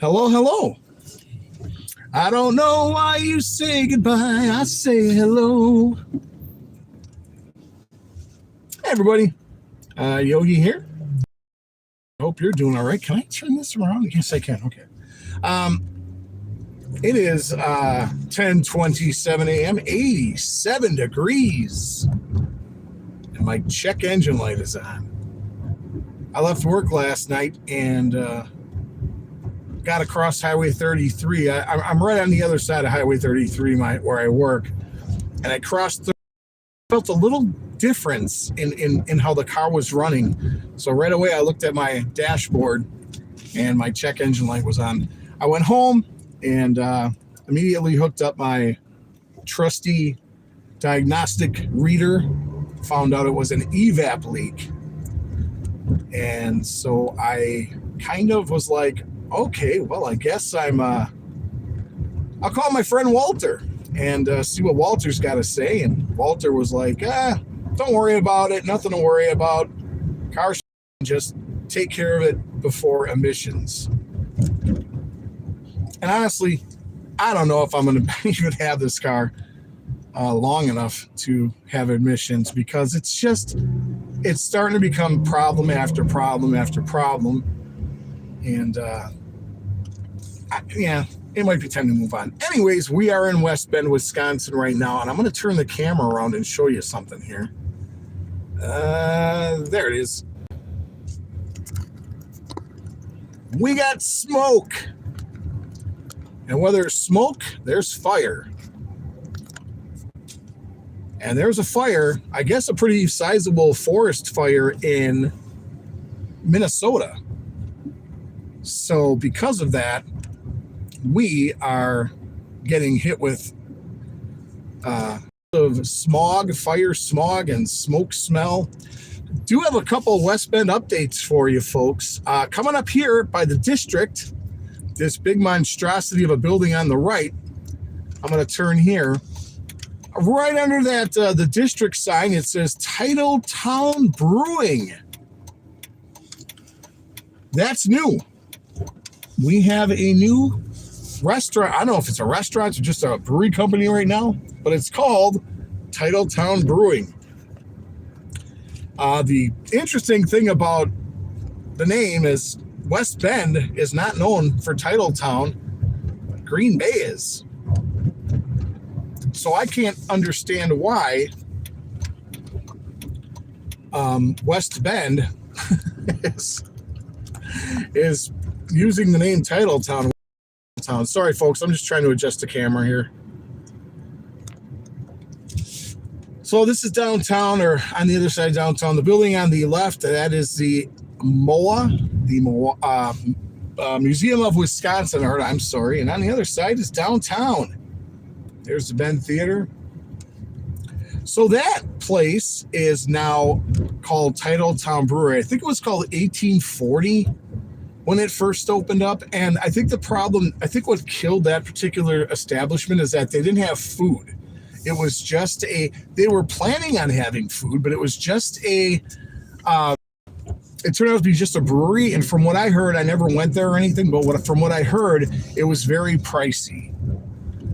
Hello, hello. I don't know why you say goodbye. I say hello. Hey, everybody. Yogi here. Hope you're doing all right. Can I turn this around? Yes, I can. Okay. It is 10:27 a.m., 87 degrees. And my check engine light is on. I left work last night and got across Highway 33. I'm right on the other side of Highway 33, where I work. And I crossed felt a little difference in how the car was running. So right away, I looked at my dashboard and my check engine light was on. I went home and immediately hooked up my trusty diagnostic reader, found out it was an evap leak. And so I kind of was like, okay, well, I guess I'll call my friend Walter and see what Walter's got to say. And Walter was like, don't worry about it. Nothing to worry about. Car, just take care of it before emissions. And honestly, I don't know if I'm going to even have this car long enough to have emissions, because it's starting to become problem after problem after problem. And it might be time to move on. Anyways, we are in West Bend, Wisconsin right now, and I'm going to turn the camera around and show you something here. There it is. We got smoke. And where there's smoke, there's fire. And there's a fire, I guess a pretty sizable forest fire in Minnesota. So because of that, we are getting hit with of smog, fire smog, and smoke smell. Do have a couple West Bend updates for you folks. Coming up here by the district, this big monstrosity of a building on the right, I'm going to turn here. Right under that, the district sign, it says Titletown Brewing. That's new. We have a new restaurant. I don't know if it's a restaurant or just a brewery company right now, but it's called Titletown Brewing. The interesting thing about the name is West Bend is not known for Titletown. Green Bay is. So I can't understand why West Bend is using the name Titletown. Sorry, folks. I'm just trying to adjust the camera here. So this is downtown, or on the other side of downtown. The building on the left, that is the MOA, Museum of Wisconsin Art. I'm sorry. And on the other side is downtown. There's the Bend Theater. So that place is now called Titletown Brewery. I think it was called 1840 when it first opened up. And I think what killed that particular establishment is that they didn't have food. It was just they were planning on having food, but it was just it turned out to be just a brewery. And from what I heard, I never went there or anything, but from what I heard, it was very pricey.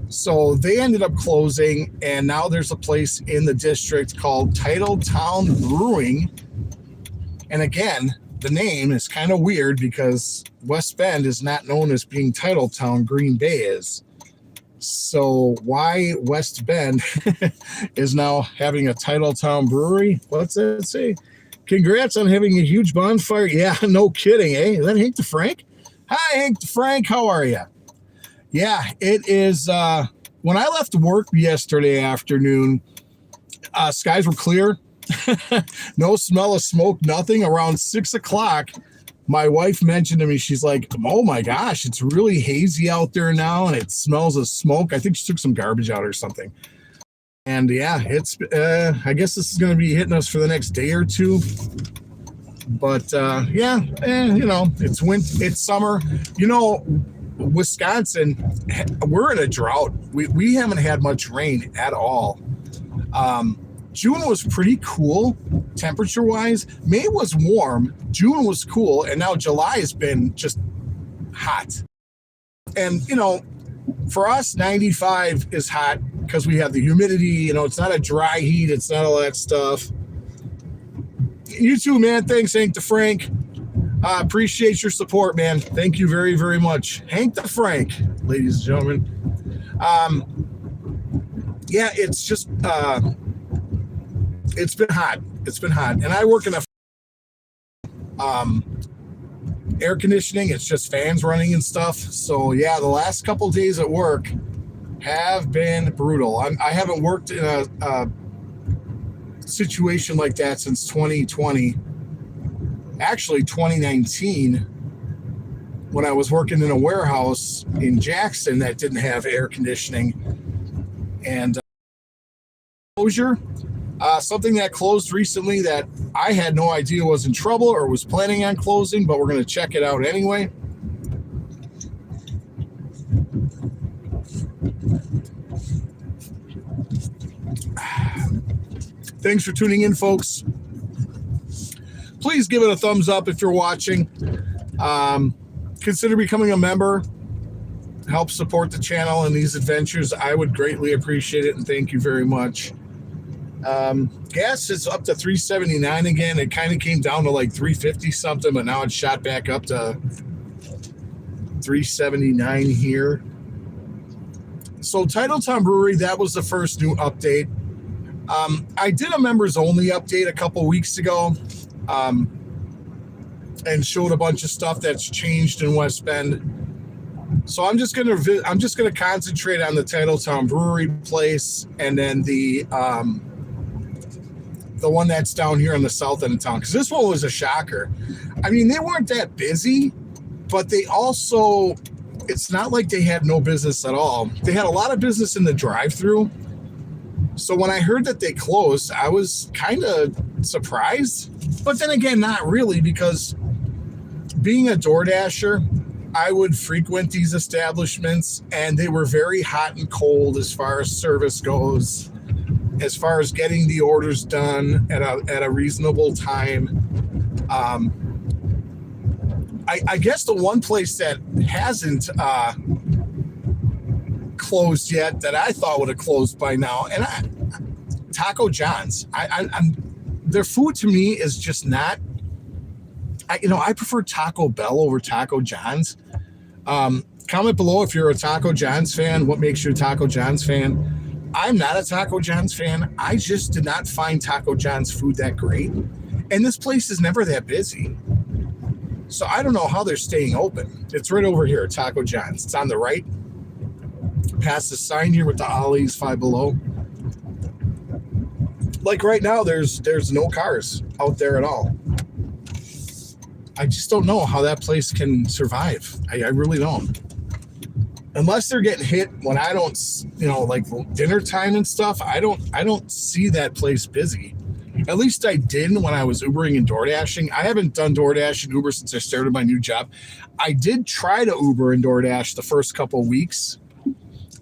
So they ended up closing, and now there's a place in the district called Titletown Brewing. And again, the name is kind of weird because West Bend is not known as being Titletown. Green Bay is. So why West Bend is now having a Titletown Brewery? What's that say? Congrats on having a huge bonfire. Yeah, no kidding, eh? Is that Hank DeFrank? Hi, Hank DeFrank. How are you? Yeah, it is. When I left work yesterday afternoon, skies were clear. No smell of smoke, nothing. Around 6 o'clock, my wife mentioned to me, she's like, oh my gosh, it's really hazy out there now and it smells of smoke. I think she took some garbage out or something. And yeah, it's I guess this is going to be hitting us for the next day or two. But it's summer. Wisconsin, we're in a drought. We haven't had much rain at all. June was pretty cool temperature wise. May was warm. June was cool. And now July has been just hot. And, for us, 95 is hot because we have the humidity. It's not a dry heat. It's not all that stuff. You too, man. Thanks, Hank the Frank. Appreciate your support, man. Thank you very, very much. Hank the Frank, ladies and gentlemen. Yeah, it's just, it's been hot. It's been hot. And I work in a air conditioning. It's just fans running and stuff. So yeah, the last couple days at work have been brutal. I haven't worked in a situation like that since 2020. Actually, 2019, when I was working in a warehouse in Jackson that didn't have air conditioning. And closure, something that closed recently that I had no idea was in trouble or was planning on closing, but we're going to check it out anyway. Thanks for tuning in, folks. Please give it a thumbs up if you're watching. Consider becoming a member. Help support the channel and these adventures. I would greatly appreciate it, and thank you very much. Gas is up to $3.79 again. It kind of came down to like $3.50 something, but now it's shot back up to $3.79 here. So Titletown Brewery, that was the first new update. I did a members only update a couple weeks ago, and showed a bunch of stuff that's changed in West Bend. So I'm just gonna concentrate on the Titletown Brewery place, and then the one that's down here on the south end of town, because this one was a shocker. I mean, they weren't that busy, but they also, it's not like they had no business at all. They had a lot of business in the drive-through. So when I heard that they closed, I was kind of surprised, but then again, not really, because being a DoorDasher, I would frequent these establishments, and they were very hot and cold as far as service goes, as far as getting the orders done at a reasonable time. I guess the one place that hasn't closed yet that I thought would have closed by now, and Taco John's. Their food to me is just not. I prefer Taco Bell over Taco John's. Comment below if you're a Taco John's fan. What makes you a Taco John's fan? I'm not a Taco John's fan. I just did not find Taco John's food that great. And this place is never that busy. So I don't know how they're staying open. It's right over here, Taco John's. It's on the right. Past the sign here with the Ollie's Five Below. Like right now, there's no cars out there at all. I just don't know how that place can survive. I really don't. Unless they're getting hit when I don't, like dinner time and stuff. I don't see that place busy. At least I didn't when I was Ubering and DoorDashing. I haven't done DoorDash and Uber since I started my new job. I did try to Uber and DoorDash the first couple of weeks,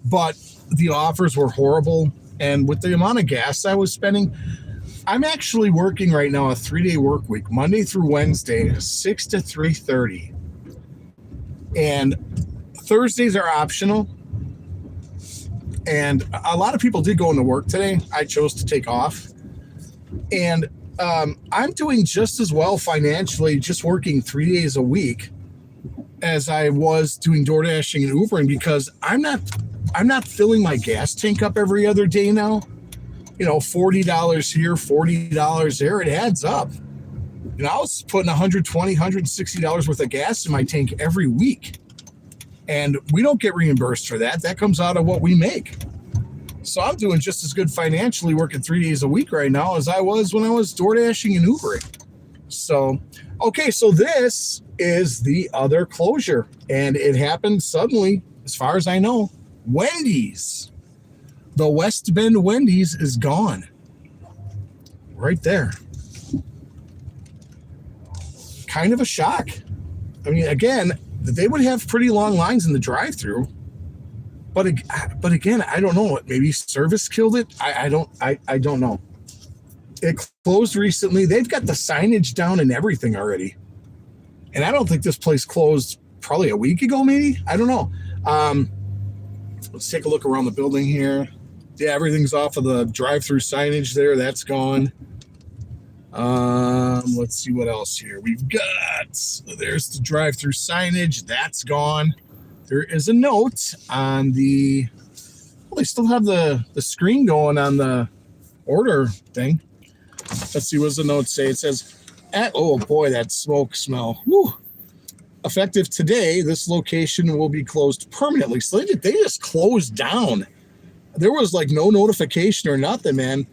but the offers were horrible. And with the amount of gas I was spending, I'm actually working right now a 3-day work week, Monday through Wednesday, 6 to 3:30. And Thursdays are optional. And a lot of people did go into work today. I chose to take off. And I'm doing just as well financially just working 3 days a week as I was doing DoorDashing and Ubering, because I'm not filling my gas tank up every other day now. $40 here, $40 there. It adds up. I was putting $120, $160 worth of gas in my tank every week. And we don't get reimbursed for that. That comes out of what we make. So I'm doing just as good financially working 3 days a week right now as I was when I was DoorDashing and Ubering. So, okay, so this is the other closure. And it happened suddenly, as far as I know. Wendy's. The West Bend Wendy's is gone. Right there. Kind of a shock. I mean, again, they would have pretty long lines in the drive-thru. But again, I don't know. Maybe service killed it. I don't know. It closed recently. They've got the signage down and everything already. And I don't think this place closed probably a week ago, maybe. I don't know. Let's take a look around the building here. Yeah, everything's off of the drive-through signage there. That's gone. Let's see what else here. We've got, there's the drive-through signage. That's gone. There is a note on the, well, they still have the screen going on the order thing. Let's see, what does the note say? It says, oh boy, that smoke smell. Woo. Effective today, this location will be closed permanently. So they just closed down. There was like no notification or nothing, man.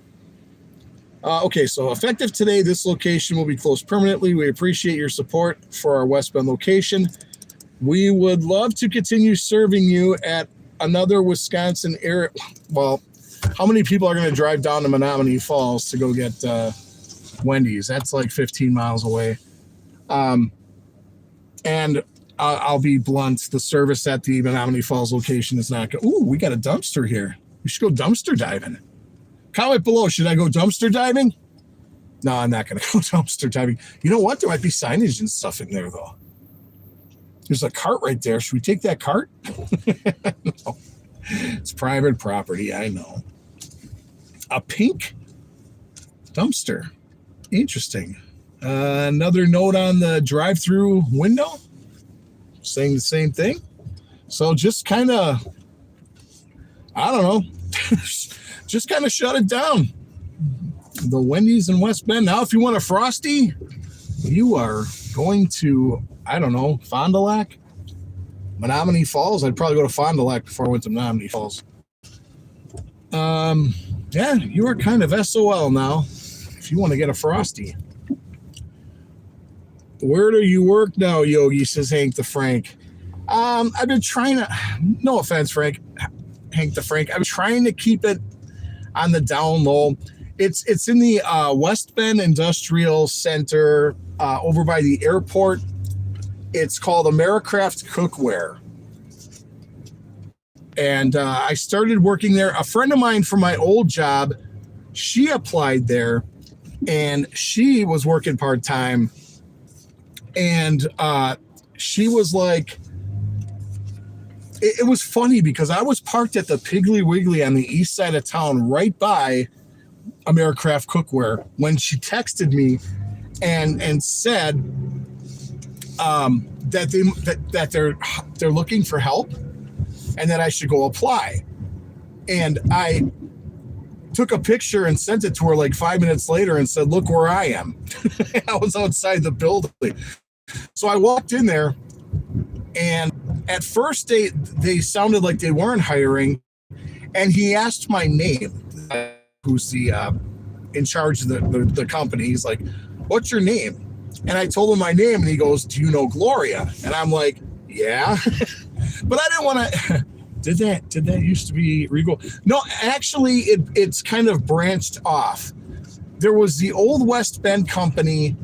Okay, so effective today, this location will be closed permanently. We appreciate your support for our West Bend location. We would love to continue serving you at another Wisconsin area. Well, how many people are going to drive down to Menominee Falls to go get Wendy's? That's like 15 miles away. And I'll be blunt. The service at the Menominee Falls location is not good. Ooh, we got a dumpster here. We should go dumpster diving. Comment below. Should I go dumpster diving? No, I'm not going to go dumpster diving. You know what? There might be signage and stuff in there, though. There's a cart right there. Should we take that cart? No. It's private property. I know. A pink dumpster. Interesting. Another note on the drive-through window saying the same thing. So just kind of, I don't know, just kind of shut it down. The Wendy's in West Bend. Now, if you want a Frosty, you are going to, I don't know, Fond du Lac? Menominee Falls? I'd probably go to Fond du Lac before I went to Menominee Falls. Yeah, you are kind of SOL now if you want to get a Frosty. Where do you work now, Yogi, says Hank the Frank. I've been trying to, no offense, Hank the Frank, I'm trying to keep it on the down low. It's in the West Bend Industrial Center over by the airport. It's called Americraft Cookware. And I started working there. A friend of mine from my old job, she applied there, and she was working part-time. And she was like, it was funny because I was parked at the Piggly Wiggly on the east side of town right by Americraft Cookware when she texted me and said that they're looking for help and that I should go apply. And I took a picture and sent it to her like 5 minutes later and said, look where I am. I was outside the building. So I walked in there, and at first they sounded like they weren't hiring, and he asked my name, who's the in charge of the company. He's like, what's your name? And I told him my name, and he goes, do you know Gloria? And I'm like, yeah. But I didn't want to. Did that used to be Regal? No, actually, it's kind of branched off. There was the old West Bend company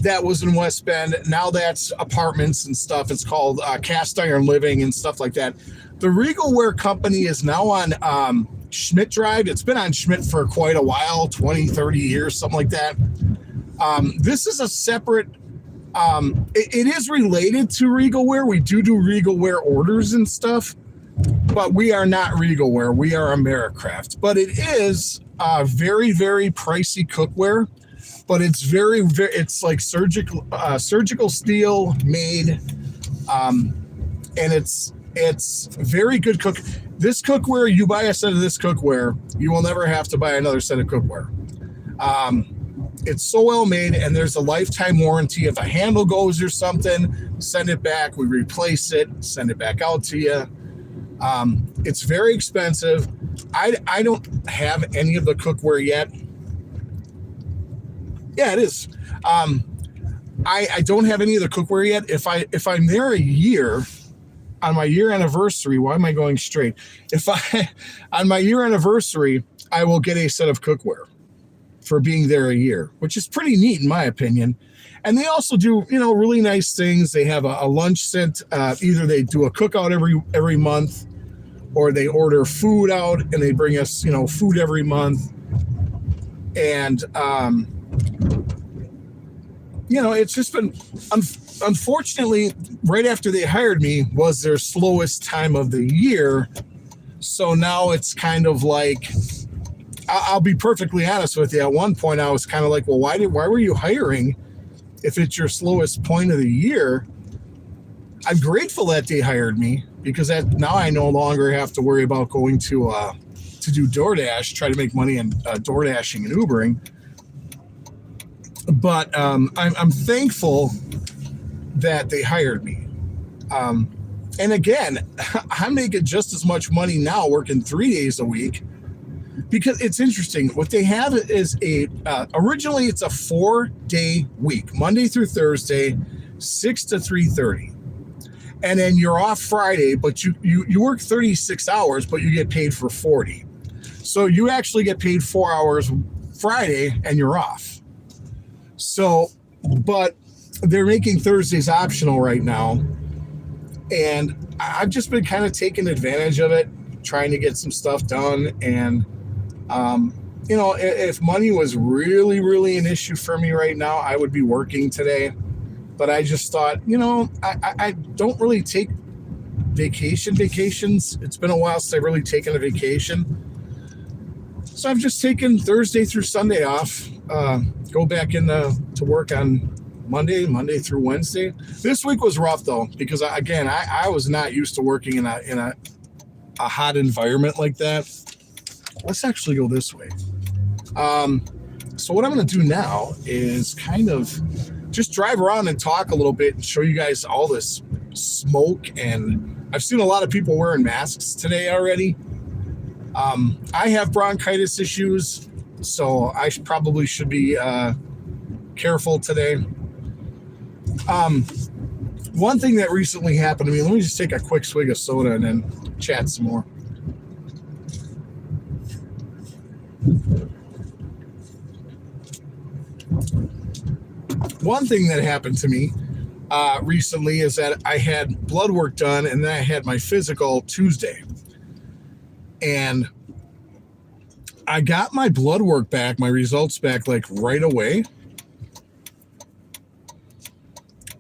that was in West Bend. Now that's apartments and stuff. It's called Cast Iron Living and stuff like that. The Regalware company is now on Schmidt Drive. It's been on Schmidt for quite a while, 20, 30 years, something like that. This is a separate, it is related to Regalware. We do Regalware orders and stuff, but we are not Regalware. We are Americraft. But it is very, very pricey cookware. But it's very, it's like surgical steel made, and it's very good cook. This cookware, you buy a set of this cookware, you will never have to buy another set of cookware. It's so well made, and there's a lifetime warranty. If a handle goes or something, send it back. We replace it, send it back out to you. It's very expensive. I don't have any of the cookware yet. Yeah, it is. I don't have any of the cookware yet. If I'm there a year, on my year anniversary, why am I going straight? On my year anniversary, I will get a set of cookware for being there a year, which is pretty neat in my opinion. And they also do, really nice things. They have a lunch sent. Either they do a cookout every month, or they order food out and they bring us, food every month. And it's just been, unfortunately, right after they hired me was their slowest time of the year. So now it's kind of like, I'll be perfectly honest with you. At one point, I was kind of like, well, why were you hiring if it's your slowest point of the year? I'm grateful that they hired me because now I no longer have to worry about going to do DoorDash, try to make money on DoorDashing and Ubering. But I'm thankful that they hired me. And again, I'm making just as much money now working 3 days a week, because it's interesting. What they have is originally it's a 4-day week, Monday through Thursday, 6 to 3:30. And then you're off Friday, but you work 36 hours, but you get paid for 40. So you actually get paid 4 hours Friday and you're off. So, but they're making Thursdays optional right now. And I've just been kind of taking advantage of it, trying to get some stuff done. And, if money was really, really an issue for me right now, I would be working today. But I just thought, I don't really take vacations. It's been a while since I've really taken a vacation. So I've just taken Thursday through Sunday off, go back to work on Monday through Wednesday. This week was rough though, because I was not used to working in a hot environment like that. Let's actually go this way. So what I'm going to do now is kind of just drive around and talk a little bit and show you guys all this smoke. And I've seen a lot of people wearing masks today already. I have bronchitis issues, so I probably should be careful today. One thing that recently happened to me, let me just take a quick swig of soda and then chat some more. One thing that happened to me recently is that I had blood work done, and then I had my physical Tuesday. And I got my blood work back, my results back, like right away.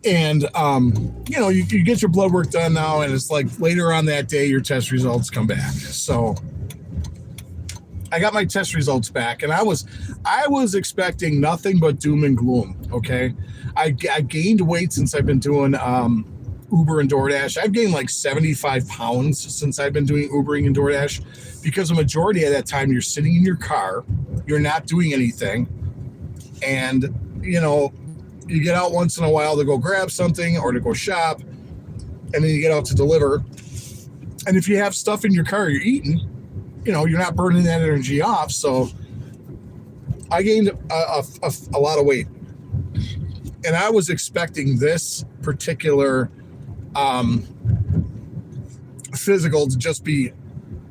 And, you get your blood work done now, and it's like later on that day, your test results come back. So I got my test results back, and I was expecting nothing but doom and gloom. Okay. I gained weight since I've been doing, Uber and DoorDash. I've gained like 75 pounds since I've been doing Ubering and DoorDash, because a majority of that time you're sitting in your car, you're not doing anything. And, you get out once in a while to go grab something or to go shop, and then you get out to deliver. And if you have stuff in your car you're eating, you're not burning that energy off. So I gained a lot of weight. And I was expecting this particular physical to just be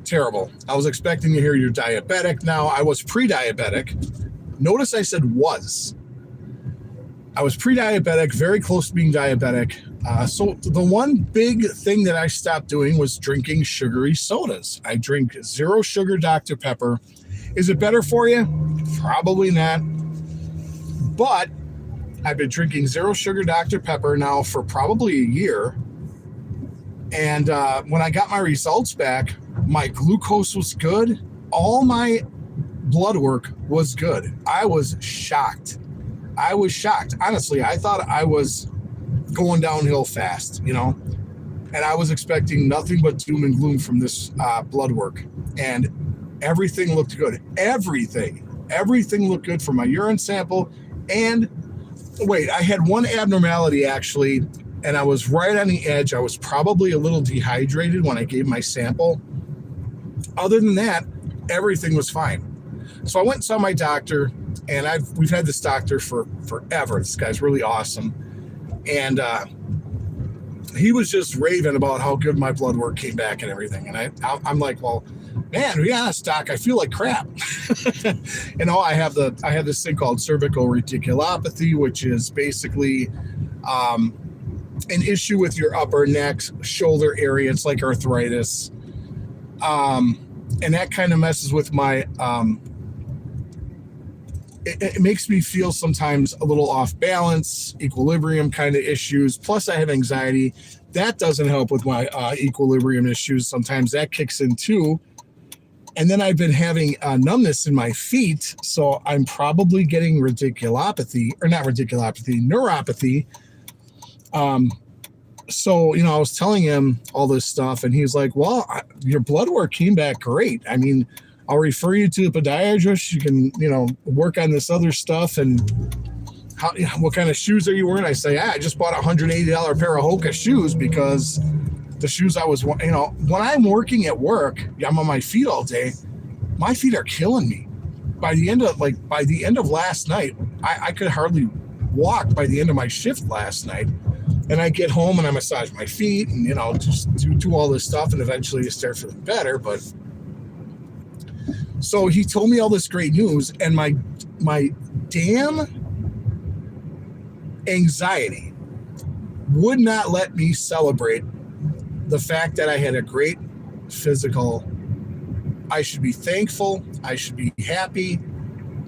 terrible. I was expecting to hear you're diabetic. Now, I was pre-diabetic. Notice I said was. I was pre-diabetic, very close to being diabetic. So the one big thing that I stopped doing was drinking sugary sodas. I drink 0 sugar Dr. Pepper. Is it better for you? Probably not. But I've been drinking 0 sugar Dr. Pepper now for probably a year. And when I got my results back, my glucose was good. All my blood work was good. I was shocked. Honestly, I thought I was going downhill fast, and I was expecting nothing but doom and gloom from this blood work. And everything looked good. Everything looked good for my urine sample. And wait, I had one abnormality actually, and I was right on the edge. I was probably a little dehydrated when I gave my sample. Other than that, everything was fine. So I went and saw my doctor, and we've had this doctor for forever. This guy's really awesome. And he was just raving about how good my blood work came back and everything. And I'm like, well, man, to be honest, doc, I feel like crap. I have this thing called cervical reticulopathy, which is basically an issue with your upper neck, shoulder area. It's like arthritis. And that kind of messes with my it makes me feel sometimes a little off balance, equilibrium kind of issues. Plus, I have anxiety. That doesn't help with my equilibrium issues. Sometimes that kicks in too. And then I've been having numbness in my feet. So I'm probably getting neuropathy. So, I was telling him all this stuff, and he's like, well, your blood work came back great. I mean, I'll refer you to a podiatrist. You can, work on this other stuff. And what kind of shoes are you wearing? I say, I just bought a $180 pair of Hoka shoes because the shoes I was, when I'm working at work, I'm on my feet all day. My feet are killing me. By the end of last night, I could hardly walk by the end of my shift last night. And I get home and I massage my feet and, just do all this stuff. And eventually you start feeling better. But so he told me all this great news, and my damn anxiety would not let me celebrate the fact that I had a great physical. I should be thankful. I should be happy.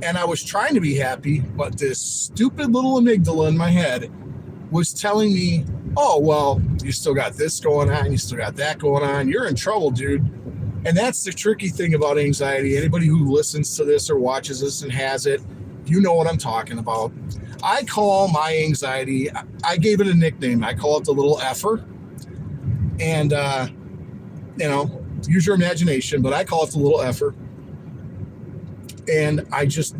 And I was trying to be happy, but this stupid little amygdala in my head was telling me, oh, well, you still got this going on. You still got that going on. You're in trouble, dude. And that's the tricky thing about anxiety. Anybody who listens to this or watches this and has it, you know what I'm talking about. I call my anxiety, I gave it a nickname. I call it the little effer. And, use your imagination, but I call it the little effer. And I just,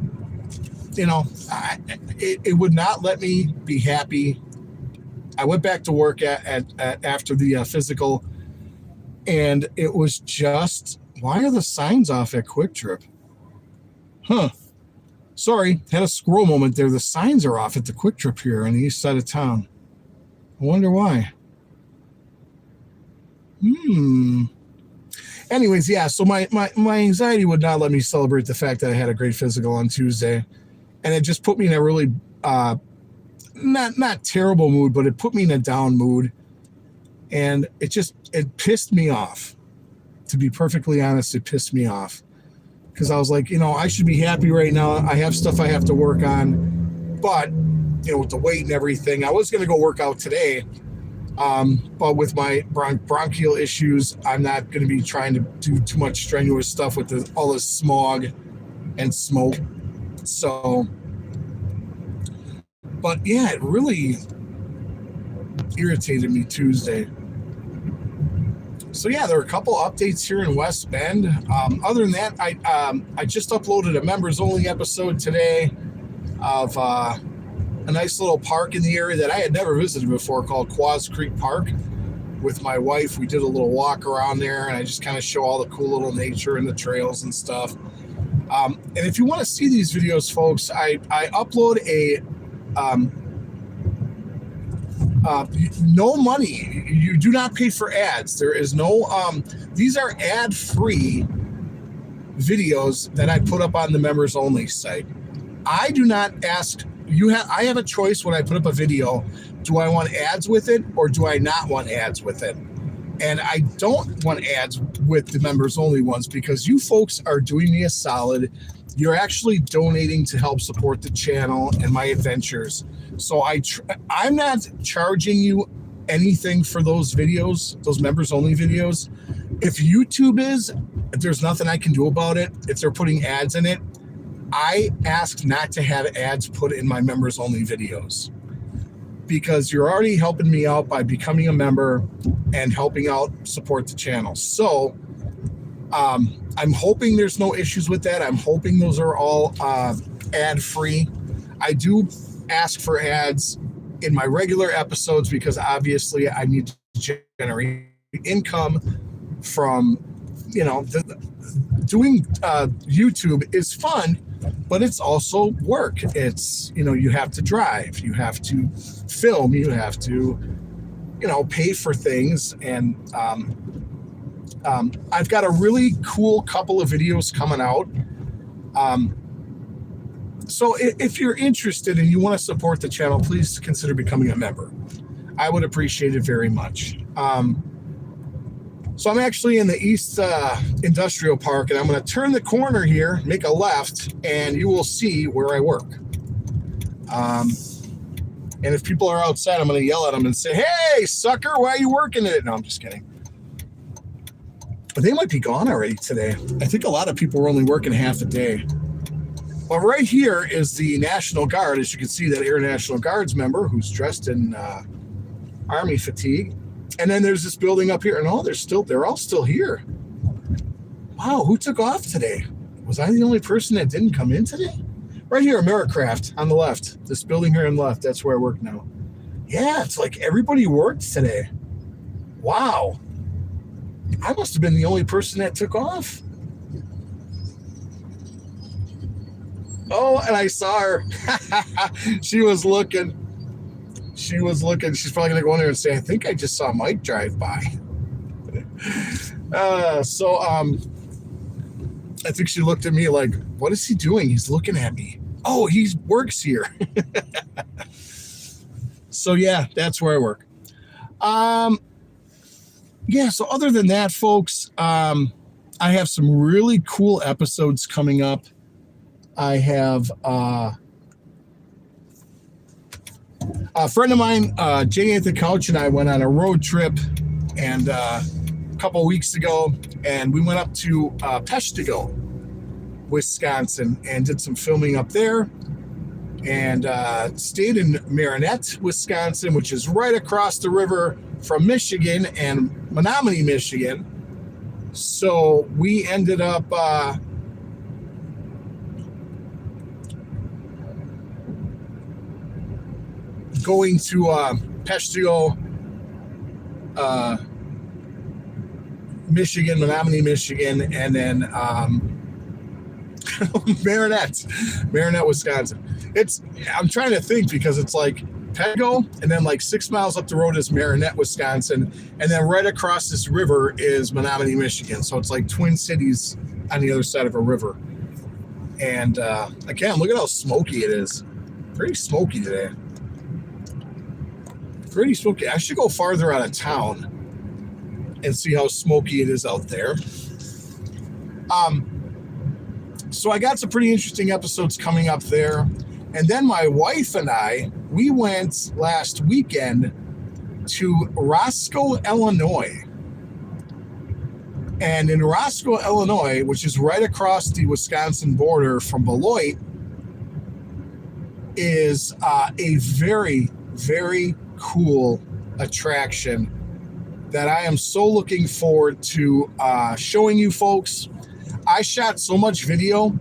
it would not let me be happy. I went back to work after the physical, and it was just, why are the signs off at Quick Trip? Sorry, had a squirrel moment there. The signs are off at the Quick Trip here on the east side of town. I wonder why. Anyways, yeah, so my anxiety would not let me celebrate the fact that I had a great physical on Tuesday. And it just put me in a really, not terrible mood, but it put me in a down mood. And it pissed me off. To be perfectly honest, it pissed me off. Because I was like, I should be happy right now. I have stuff I have to work on. But, with the weight and everything, I was going to go work out today. But with my bronchial issues, I'm not going to be trying to do too much strenuous stuff with all this smog and smoke. So, but yeah, it really irritated me Tuesday. So yeah, there were a couple updates here in West Bend. Other than that, I just uploaded a members only episode today of a nice little park in the area that I had never visited before called Quaz Creek Park. With my wife, we did a little walk around there, and I just kind of show all the cool little nature and the trails and stuff. And if you want to see these videos, folks, I upload a no money. You do not pay for ads. There is no these are ad-free videos that I put up on the members only site. I do not ask I have a choice when I put up a video. Do I want ads with it or do I not want ads with it? And I don't want ads with the members only ones because you folks are doing me a solid. You're actually donating to help support the channel and my adventures. So I'm not charging you anything for those videos, those members only videos. If YouTube is, there's nothing I can do about it. If they're putting ads in it, I ask not to have ads put in my members only videos because you're already helping me out by becoming a member and helping out support the channel. So I'm hoping there's no issues with that. I'm hoping those are all ad free. I do ask for ads in my regular episodes because obviously I need to generate income from, doing YouTube is fun, but it's also work. It's, you have to drive, you have to film, you have to, pay for things. And I've got a really cool couple of videos coming out. So if you're interested and you want to support the channel, please consider becoming a member. I would appreciate it very much. So I'm actually in the East Industrial Park, and I'm going to turn the corner here, make a left, and you will see where I work. And if people are outside, I'm going to yell at them and say, "Hey, sucker, why are you working it?" No, I'm just kidding. But they might be gone already today. I think a lot of people were only working half a day. Well, right here is the National Guard. As you can see, that Air National Guards member who's dressed in Army fatigue. And then there's this building up here. And they're all still here. Wow, who took off today? Was I the only person that didn't come in today? Right here, Americraft on the left. This building here on the left, that's where I work now. Yeah, it's like everybody worked today. Wow. I must have been the only person that took off. Oh, and I saw her. She was looking. She's probably going to go in there and say, "I think I just saw Mike drive by." I think she looked at me like, "What is he doing? He's looking at me. Oh, he works here." So yeah, that's where I work. Yeah, so other than that, folks, I have some really cool episodes coming up. I have a friend of mine, Jay at the Couch, and I went on a road trip and a couple of weeks ago, and we went up to Peshtigo, Wisconsin, and did some filming up there, and stayed in Marinette, Wisconsin, which is right across the river from Michigan and Menominee, Michigan. So we ended up going to Peshtigo, Michigan, Menominee, Michigan, and then Marinette, Wisconsin. I'm trying to think because it's like Peshtigo, and then like 6 miles up the road is Marinette, Wisconsin, and then right across this river is Menominee, Michigan. So it's like twin cities on the other side of a river. And again, look at how smoky it is. Pretty smoky today. Pretty smoky. I should go farther out of town and see how smoky it is out there. So I got some pretty interesting episodes coming up there. And then my wife and I, we went last weekend to Roscoe, Illinois. And in Roscoe, Illinois, which is right across the Wisconsin border from Beloit, is a very, very cool attraction that I am so looking forward to showing you folks. I shot so much video,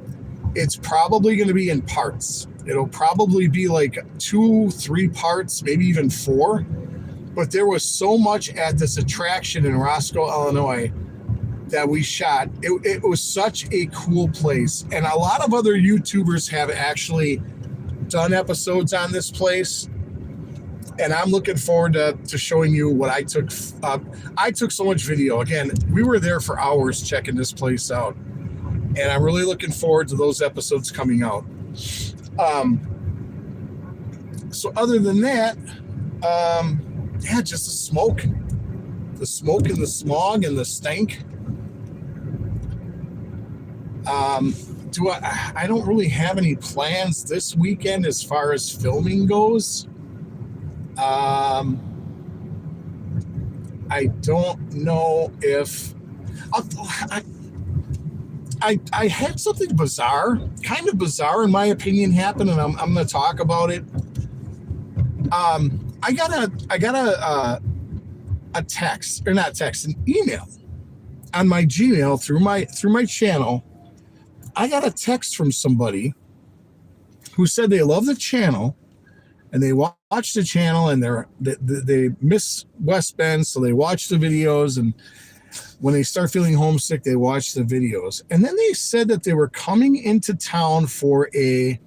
it's probably going to be in parts. It'll probably be like 2-3 parts, maybe even 4. But there was so much at this attraction in Roscoe, Illinois that we shot. It was such a cool place. And a lot of other YouTubers have actually done episodes on this place. And I'm looking forward to showing you what I took. I took so much video. Again, we were there for hours checking this place out. And I'm really looking forward to those episodes coming out. So other than that, yeah, just the smoke and the smog and the stank. I don't really have any plans this weekend as far as filming goes. I don't know if I had something bizarre, kind of bizarre in my opinion, happen, and I'm going to talk about it. I got a text, or not text, an email on my Gmail through my channel. I got a text from somebody who said they love the channel and they watch the channel and they miss West Bend, so they watch the videos, and when they start feeling homesick, they watch the videos. And then they said that they were coming into town for a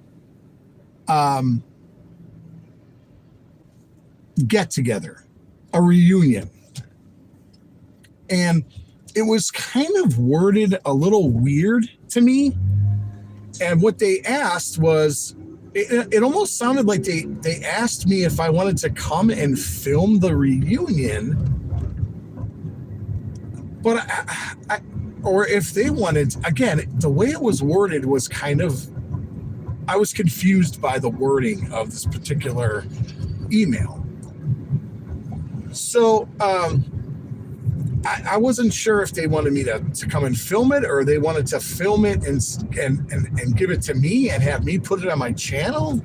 get together, a reunion. And it was kind of worded a little weird to me. And what they asked was, it almost sounded like they asked me if I wanted to come and film the reunion But or if they wanted, again, the way it was worded was kind of, I was confused by the wording of this particular email. So I wasn't sure if they wanted me to come and film it, or they wanted to film it and give it to me and have me put it on my channel,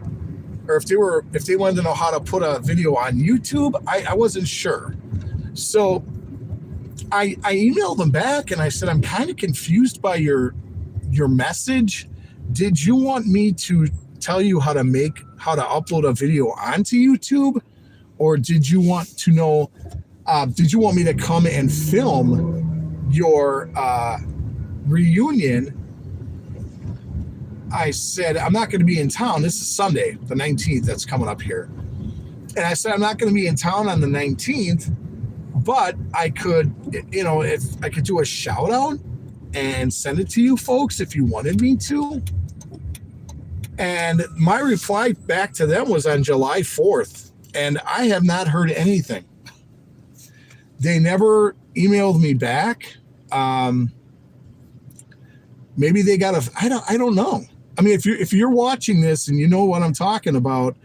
or if they wanted to know how to put a video on YouTube. I wasn't sure. So I emailed them back and I said, I'm kind of confused by your message. Did you want me to tell you how to upload a video onto YouTube? Or did you want to know, did you want me to come and film your reunion? I said, I'm not going to be in town. This is Sunday, the 19th, that's coming up here. And I said, I'm not going to be in town on the 19th, but I could, if I could do a shout out and send it to you folks if you wanted me to. And my reply back to them was on July 4th, and I have not heard anything. They never emailed me back. Maybe they got I don't know. I mean, if you're watching this and you know what I'm talking about,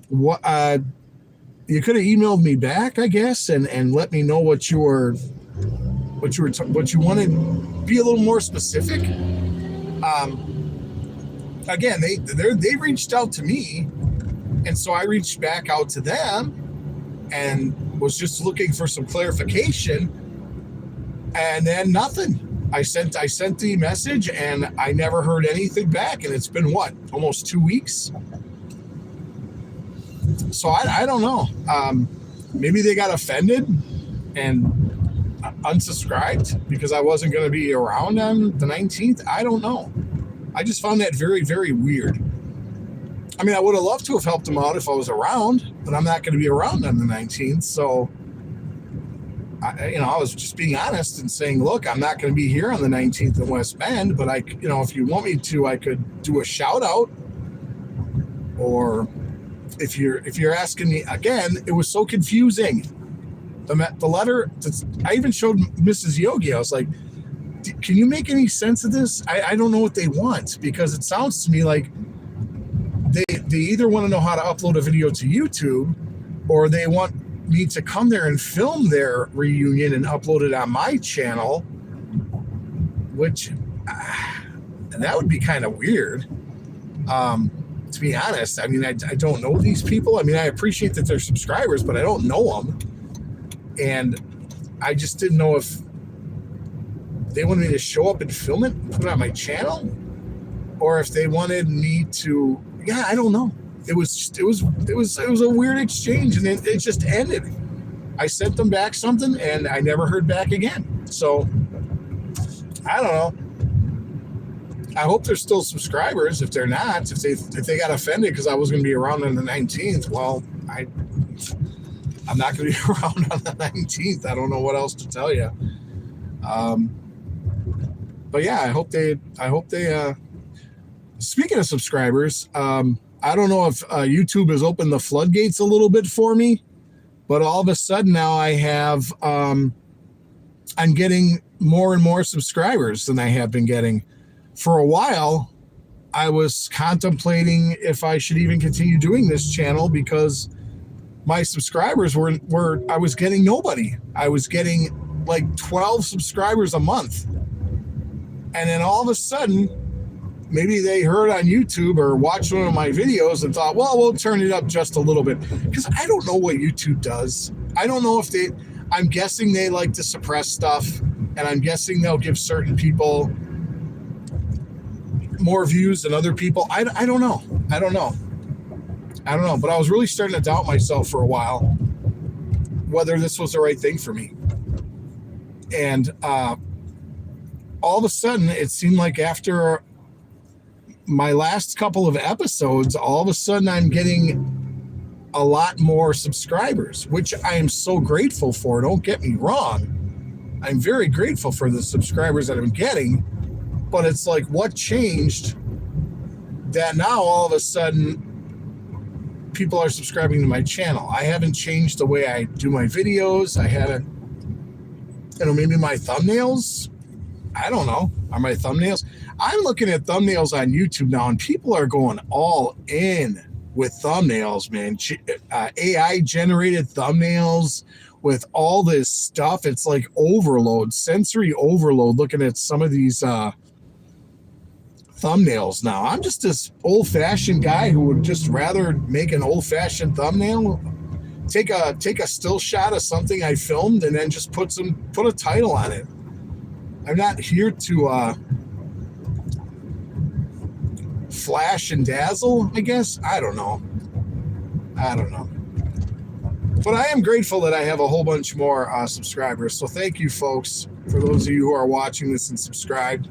what you could have emailed me back, I guess, and let me know what you wanted. Be a little more specific. Again, they reached out to me, and so I reached back out to them and was just looking for some clarification, and then nothing. I sent the message and I never heard anything back, and it's been almost 2 weeks. So I don't know. Maybe they got offended and unsubscribed because I wasn't going to be around on the 19th. I don't know. I just found that very, very weird. I mean, I would have loved to have helped them out if I was around, but I'm not going to be around on the 19th. So, I was just being honest and saying, look, I'm not going to be here on the 19th in West Bend, but if you want me to, I could do a shout out. Or if you're asking me again, it was so confusing. The letter, I even showed Mrs. Yogi. I was like, can you make any sense of this? I don't know what they want, because it sounds to me like they either want to know how to upload a video to YouTube, or they want me to come there and film their reunion and upload it on my channel, which that would be kind of weird. To be honest, I mean, I don't know these people. I mean, I appreciate that they're subscribers, but I don't know them. And I just didn't know if they wanted me to show up and film it and put it on my channel, or if they wanted me to, I don't know. It was a weird exchange, and it just ended. I sent them back something and I never heard back again. So I don't know. I hope they're still subscribers. If they're not, if they got offended because I was going to be around on the 19th, well, I'm not going to be around on the 19th. I don't know what else to tell you. But yeah, I hope they speaking of subscribers, I don't know if YouTube has opened the floodgates a little bit for me, but all of a sudden now I'm getting more and more subscribers than I have been getting. For a while, I was contemplating if I should even continue doing this channel, because my subscribers were I was getting nobody. I was getting like 12 subscribers a month. And then all of a sudden, maybe they heard on YouTube or watched one of my videos and thought, well, we'll turn it up just a little bit. Because I don't know what YouTube does. I don't know if I'm guessing they like to suppress stuff, and I'm guessing they'll give certain people more views than other people. I don't know. But I was really starting to doubt myself for a while, whether this was the right thing for me. And all of a sudden, it seemed like after my last couple of episodes, all of a sudden I'm getting a lot more subscribers, which I am so grateful for. Don't get me wrong. I'm very grateful for the subscribers that I'm getting, but it's like, what changed that now all of a sudden people are subscribing to my channel? I haven't changed the way I do my videos. I haven't maybe my thumbnails. I don't know. Are my thumbnails? I'm looking at thumbnails on YouTube now, and people are going all in with thumbnails, man. AI generated thumbnails with all this stuff. It's like overload, sensory overload, looking at some of these thumbnails now. I'm just this old-fashioned guy who would just rather make an old-fashioned thumbnail, take a still shot of something I filmed, and then just put a title on it. I'm not here to flash and dazzle, I guess. I don't know. But I am grateful that I have a whole bunch more subscribers. So thank you, folks, for those of you who are watching this and subscribed.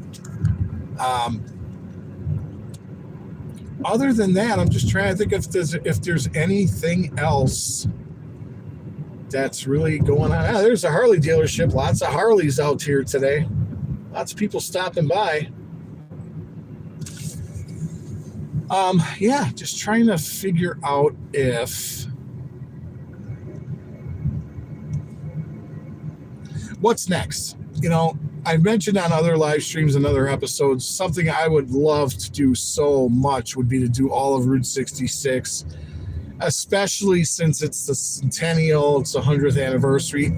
Other than that, I'm just trying to think if there's anything else that's really going on. There's a Harley dealership. Lots of Harleys out here today. Lots of people stopping by. Just trying to figure out if what's next. I mentioned on other live streams and other episodes, something I would love to do so much would be to do all of Route 66, especially since it's the centennial, it's the 100th anniversary.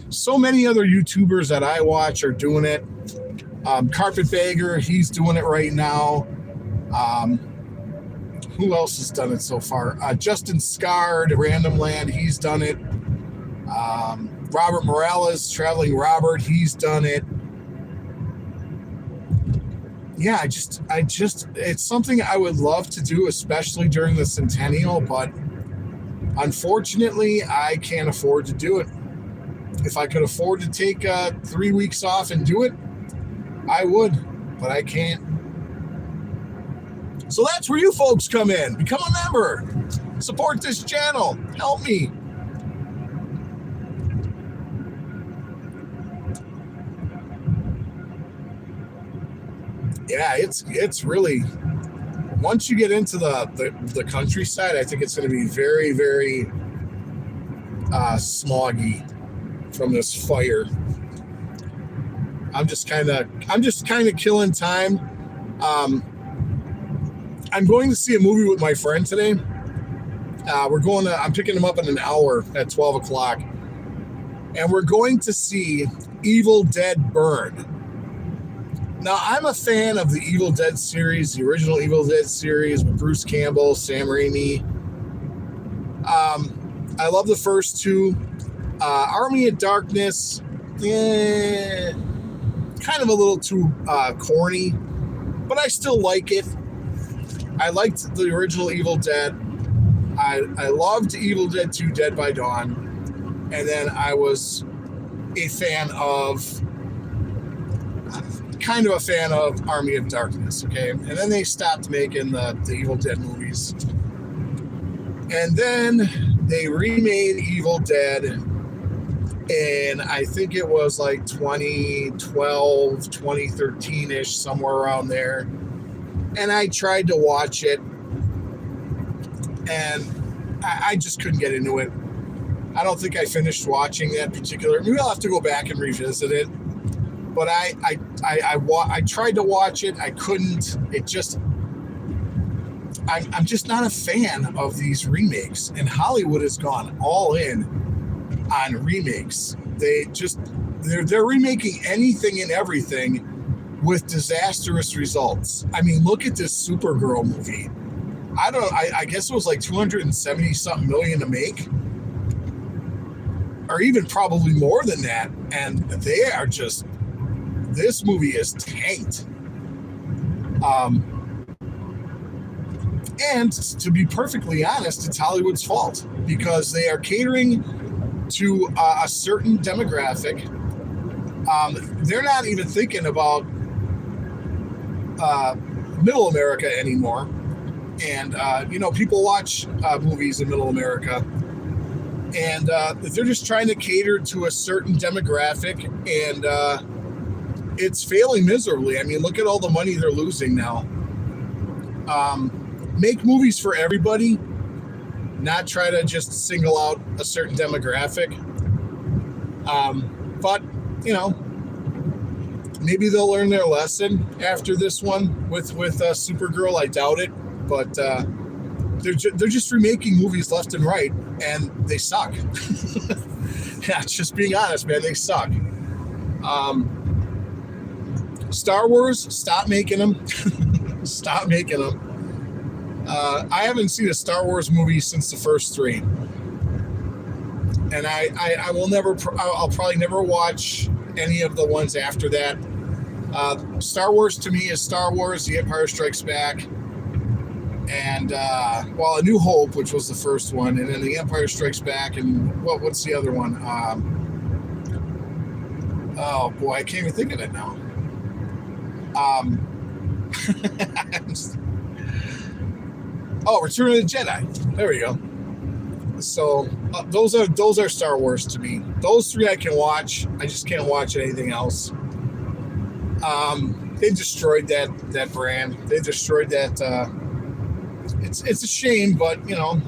So many other YouTubers that I watch are doing it. Carpetbagger, he's doing it right now. Who else has done it so far? Justin Scarred, Random Land, he's done it. Robert Morales, Traveling Robert, he's done it. Yeah, I just, it's something I would love to do, especially during the centennial, but unfortunately, I can't afford to do it. If I could afford to take 3 weeks off and do it, I would, but I can't. So that's where you folks come in. Become a member. Support this channel. Help me. Yeah, it's really, once you get into the countryside, I think it's going to be very, very smoggy from this fire. I'm just kind of killing time. I'm going to see a movie with my friend today. I'm picking him up in an hour at 12 o'clock. And we're going to see Evil Dead Burn. Now, I'm a fan of the Evil Dead series, the original Evil Dead series with Bruce Campbell, Sam Raimi. I love the first two. Army of Darkness, kind of a little too corny, but I still like it. I liked the original Evil Dead. I loved Evil Dead 2, Dead by Dawn. And then I was kind of a fan of Army of Darkness, okay? And then they stopped making the Evil Dead movies. And then they remade Evil Dead in, I think it was like 2012, 2013-ish, somewhere around there. And I tried to watch it, and I just couldn't get into it. I don't think I finished watching that particular. Maybe I'll have to go back and revisit it. But I tried to watch it. I couldn't. I'm just not a fan of these remakes. And Hollywood has gone all in on remakes. They're remaking anything and everything with disastrous results. I mean, look at this Supergirl movie. I guess it was like 270 something million to make, or even probably more than that. And they are just, this movie is tanked. And to be perfectly honest, it's Hollywood's fault, because they are catering to a certain demographic. They're not even thinking about Middle America anymore. And, people watch movies in Middle America, and they're just trying to cater to a certain demographic, and it's failing miserably. I mean, look at all the money they're losing now. Make movies for everybody, not try to just single out a certain demographic. But, maybe they'll learn their lesson after this one with Supergirl. I doubt it, but they're just remaking movies left and right, and they suck. Yeah, just being honest, man, they suck. Star Wars, stop making them. Stop making them. I haven't seen a Star Wars movie since the first three, and I will never. I'll probably never watch any of the ones after that. Star Wars to me is Star Wars, The Empire Strikes Back, and A New Hope, which was the first one, and then The Empire Strikes Back, and what's the other one? Oh boy, I can't even think of it now. Return of the Jedi. There we go. So those are Star Wars to me. Those three I can watch. I just can't watch anything else. They destroyed that brand. They destroyed that. It's a shame, but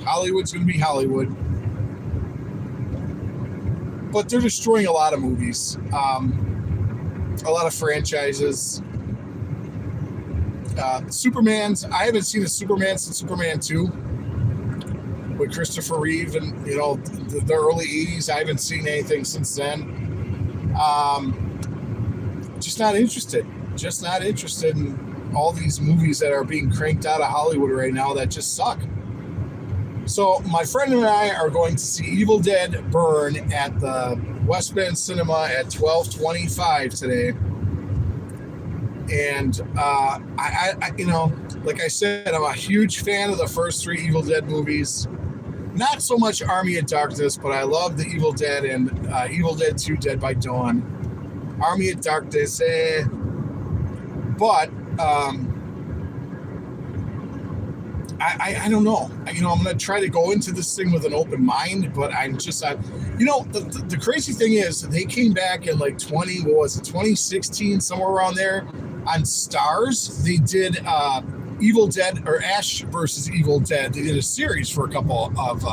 Hollywood's going to be Hollywood. But they're destroying a lot of movies, a lot of franchises. Superman's. I haven't seen a Superman since Superman 2 with Christopher Reeve, and the early '80s. I haven't seen anything since then. Just not interested. Just not interested in all these movies that are being cranked out of Hollywood right now that just suck. So my friend and I are going to see Evil Dead Burn at the West Bend Cinema at 12:25 today. And I like I said, I'm a huge fan of the first three Evil Dead movies. Not so much Army of Darkness, but I love the Evil Dead and Evil Dead 2, Dead by Dawn. Army of Darkness, but I don't know. I'm going to try to go into this thing with an open mind, but the crazy thing is they came back in like 2016, somewhere around there on Stars. They did Evil Dead or Ash versus Evil Dead. They did a series for a couple of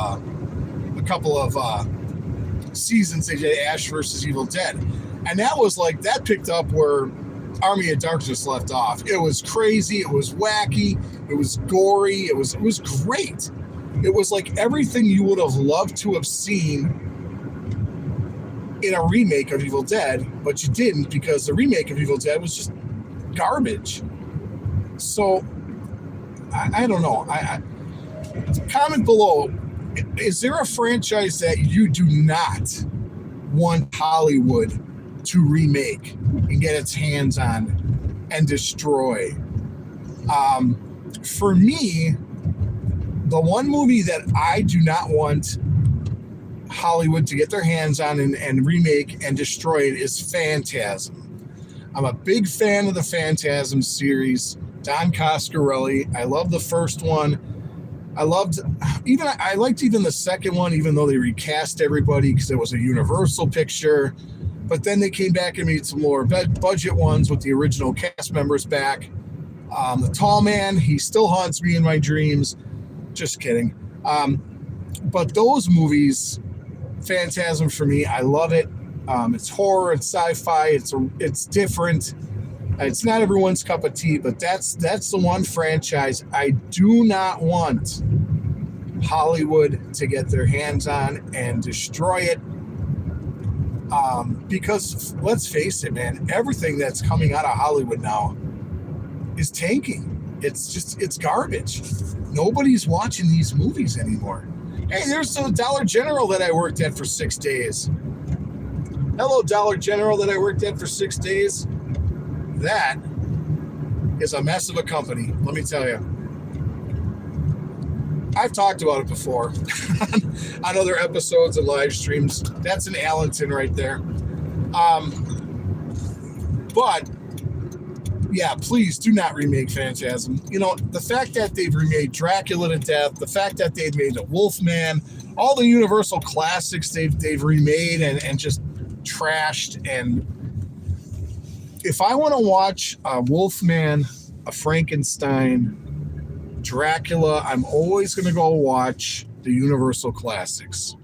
seasons. They did Ash versus Evil Dead, and that picked up where Army of Darkness left off. It was crazy. It was wacky. It was gory. It was great. It was like everything you would have loved to have seen in a remake of Evil Dead, but you didn't because the remake of Evil Dead was just garbage. So I don't know. Comment below. Is there a franchise that you do not want Hollywood to remake and get its hands on and destroy? For me, the one movie that I do not want Hollywood to get their hands on and remake and destroy it is Phantasm. I'm a big fan of the Phantasm series. Don Coscarelli. I love the first one. I liked even the second one, even though they recast everybody because it was a Universal picture. But then they came back and made some more budget ones with the original cast members back. The Tall Man, he still haunts me in my dreams. Just kidding. But those movies, Phantasm for me, I love it. It's horror, it's sci-fi, it's different. It's not everyone's cup of tea, but that's the one franchise I do not want Hollywood to get their hands on and destroy it. Because let's face it, man, everything that's coming out of Hollywood now is tanking. It's garbage. Nobody's watching these movies anymore. Hey, there's the Dollar General that I worked at for 6 days. Hello, Dollar General that I worked at for 6 days. That is a mess of a company, let me tell you. I've talked about it before on other episodes and live streams. That's in Allenton right there. But yeah, please do not remake Phantasm. The fact that they've remade Dracula to death, the fact that they've made the Wolfman, all the Universal classics they've remade and just trashed. And if I want to watch a Wolfman, a Frankenstein, Dracula, I'm always going to go watch the Universal classics.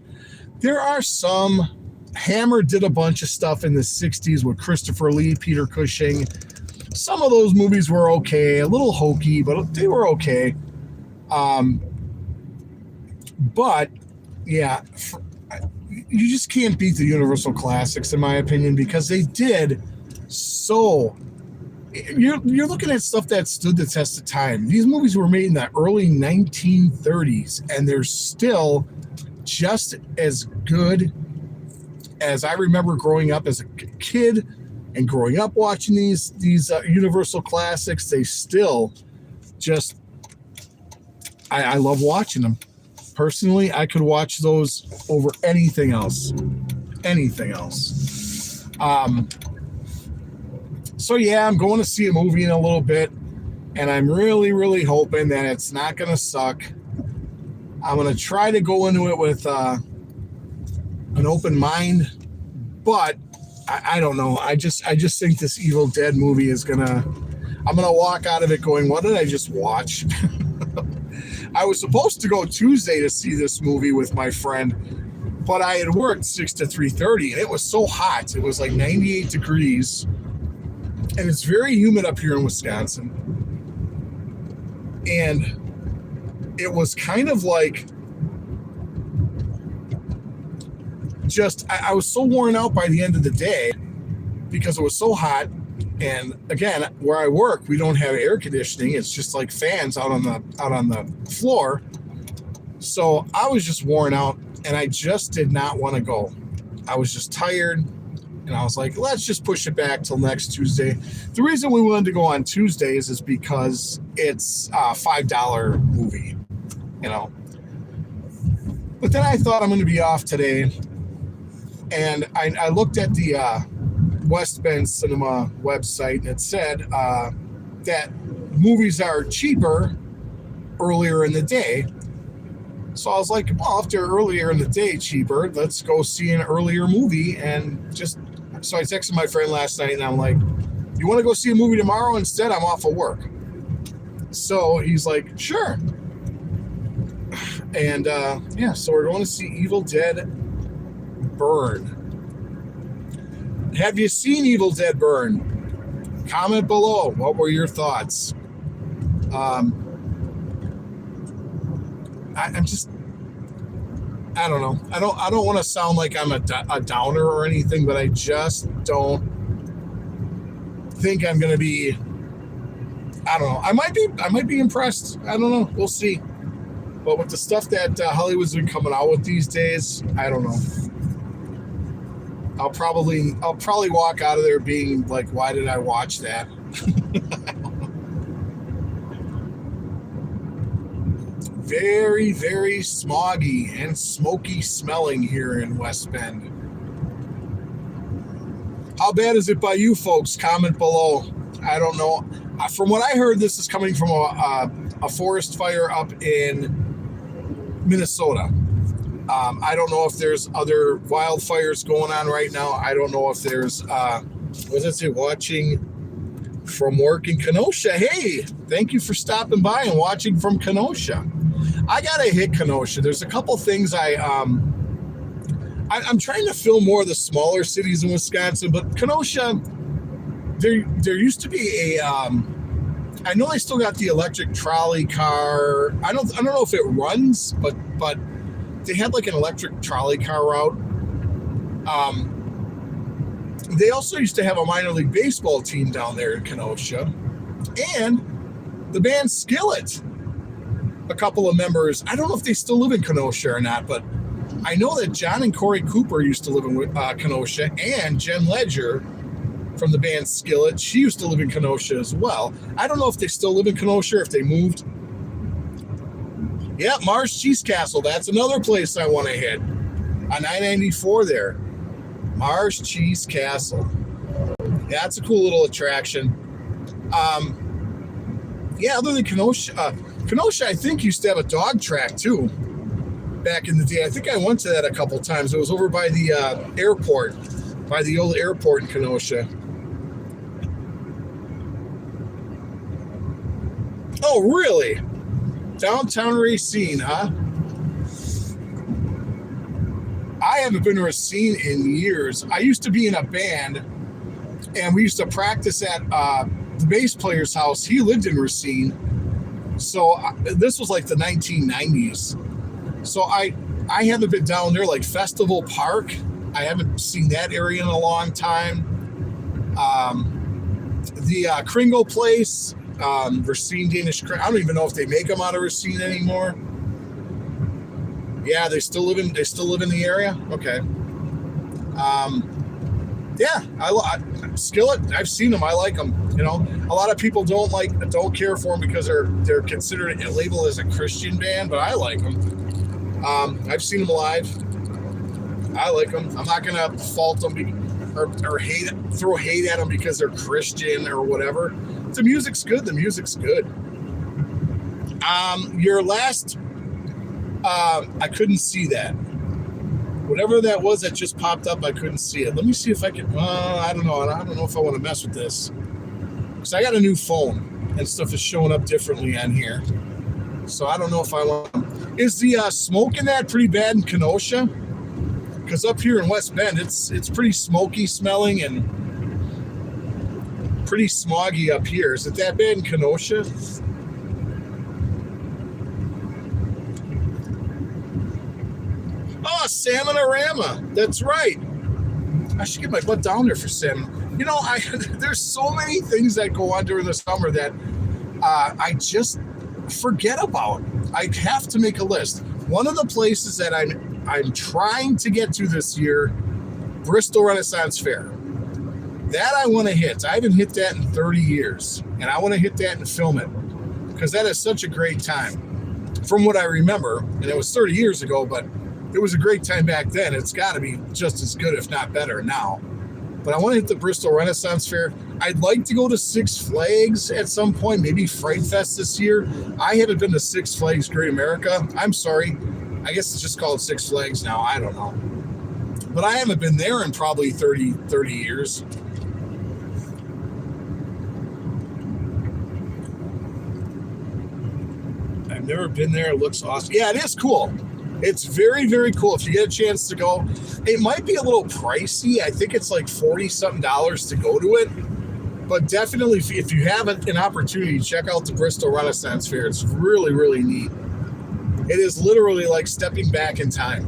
There are some Hammer did a bunch of stuff in the 60s with Christopher Lee, Peter Cushing. Some of those movies were okay, a little hokey, but they were okay. But yeah, you just can't beat the Universal classics in my opinion, because they did so. You're looking at stuff that stood the test of time. These movies were made in the early 1930s, and they're still just as good as I remember growing up as a kid and growing up watching these Universal classics. They still just, I love watching them. Personally, I could watch those over anything else. Anything else. So yeah, I'm going to see a movie in a little bit, and I'm really, really hoping that it's not going to suck. I'm going to try to go into it with an open mind, but I don't know. I just think this Evil Dead movie is I'm gonna walk out of it going, what did I just watch? I was supposed to go Tuesday to see this movie with my friend, but I had worked 6 to 3:30, and it was so hot. It was like 98 degrees, and it's very humid up here in Wisconsin. And it was kind of like, I was so worn out by the end of the day because it was so hot. And again, where I work, we don't have air conditioning. It's just like fans out on the floor. So I was just worn out, and I just did not want to go. I was just tired, and I was like, let's just push it back till next Tuesday. The reason we wanted to go on Tuesdays is because it's a $5 movie, you know. But then I thought, I'm going to be off today. And I looked at the West Bend Cinema website, and it said that movies are cheaper earlier in the day. So I was like, well, if they're earlier in the day cheaper, let's go see an earlier movie. And so I texted my friend last night, and I'm like, you want to go see a movie tomorrow? Instead, I'm off of work. So he's like, sure. And yeah, so we're going to see Evil Dead Burn. Have you seen Evil Dead Burn? Comment below. What were your thoughts? I'm just, I don't know. I don't want to sound like I'm a downer or anything, but I just don't think I'm going to be, I don't know. I might be impressed. I don't know. We'll see. But with the stuff that Hollywood's been coming out with these days, I don't know. I'll probably walk out of there being like, why did I watch that? Very, very smoggy and smoky smelling here in West Bend. How bad is it by you folks? Comment below. I don't know. From what I heard, this is coming from a forest fire up in Minnesota. I don't know if there's other wildfires going on right now. I don't know if there's, what does it say, watching from work in Kenosha. Hey, thank you for stopping by and watching from Kenosha. I got to hit Kenosha. There's a couple things I'm trying to film more of the smaller cities in Wisconsin, but Kenosha, there used to be I know they still got the electric trolley car. I don't know if it runs, but they had like an electric trolley car route. They also used to have a minor league baseball team down there in Kenosha, and the band Skillet. A couple of members, I don't know if they still live in Kenosha or not, but I know that John and Corey Cooper used to live in Kenosha, and Jen Ledger from the band Skillet, she used to live in Kenosha as well. I don't know if they still live in Kenosha or if they moved. Yeah, Mars Cheese Castle. That's another place I want to hit. On 994 there. Mars Cheese Castle. Yeah, that's a cool little attraction. Yeah, other than Kenosha, Kenosha, I think, used to have a dog track, too, back in the day. I think I went to that a couple times. It was over by the airport, by the old airport in Kenosha. Oh, really? Downtown Racine, huh? I haven't been to Racine in years. I used to be in a band, and we used to practice at the bass player's house. He lived in Racine. So this was like the 1990s. So I haven't been down there, like Festival Park. I haven't seen that area in a long time. The Kringle place, Racine Danish. I don't even know if they make them out of Racine anymore. Yeah, they still live in the area. Okay. Yeah, Skillet. I've seen them. I like them. You know, a lot of people don't care for them because they're considered a label as a Christian band, but I like them. I've seen them live. I like them. I'm not gonna fault them or throw hate at them because they're Christian or whatever. The music's good. Your last, I couldn't see that. Whatever that was that just popped up, I couldn't see it. Let me see if I can. I don't know. I don't know if I want to mess with this because I got a new phone and stuff is showing up differently on here. So I don't know if I want. Is the smoke in that pretty bad in Kenosha? Because up here in West Bend, it's pretty smoky smelling and pretty smoggy up here. Is it that bad in Kenosha? Oh, Salmonorama. That's right. I should get my butt down there for salmon. You know, there's so many things that go on during the summer that I just forget about. I have to make a list. One of the places that I'm trying to get to this year, Bristol Renaissance Fair. That I want to hit. I haven't hit that in 30 years, and I want to hit that and film it because that is such a great time. From what I remember, and it was 30 years ago, but it was a great time back then. It's got to be just as good, if not better, now. But I want to hit the Bristol Renaissance Fair. I'd like to go to Six Flags at some point, maybe Fright Fest this year. I haven't been to Six Flags Great America. I'm sorry. I guess it's just called Six Flags now. I don't know. But I haven't been there in probably 30 years. I've never been there. It looks awesome. Yeah, it is cool. It's very, very cool. If you get a chance to go, it might be a little pricey. I think it's like $40-something to go to it. But definitely, if you have an opportunity, check out the Bristol Renaissance Fair. It's really, really neat. It is literally like stepping back in time.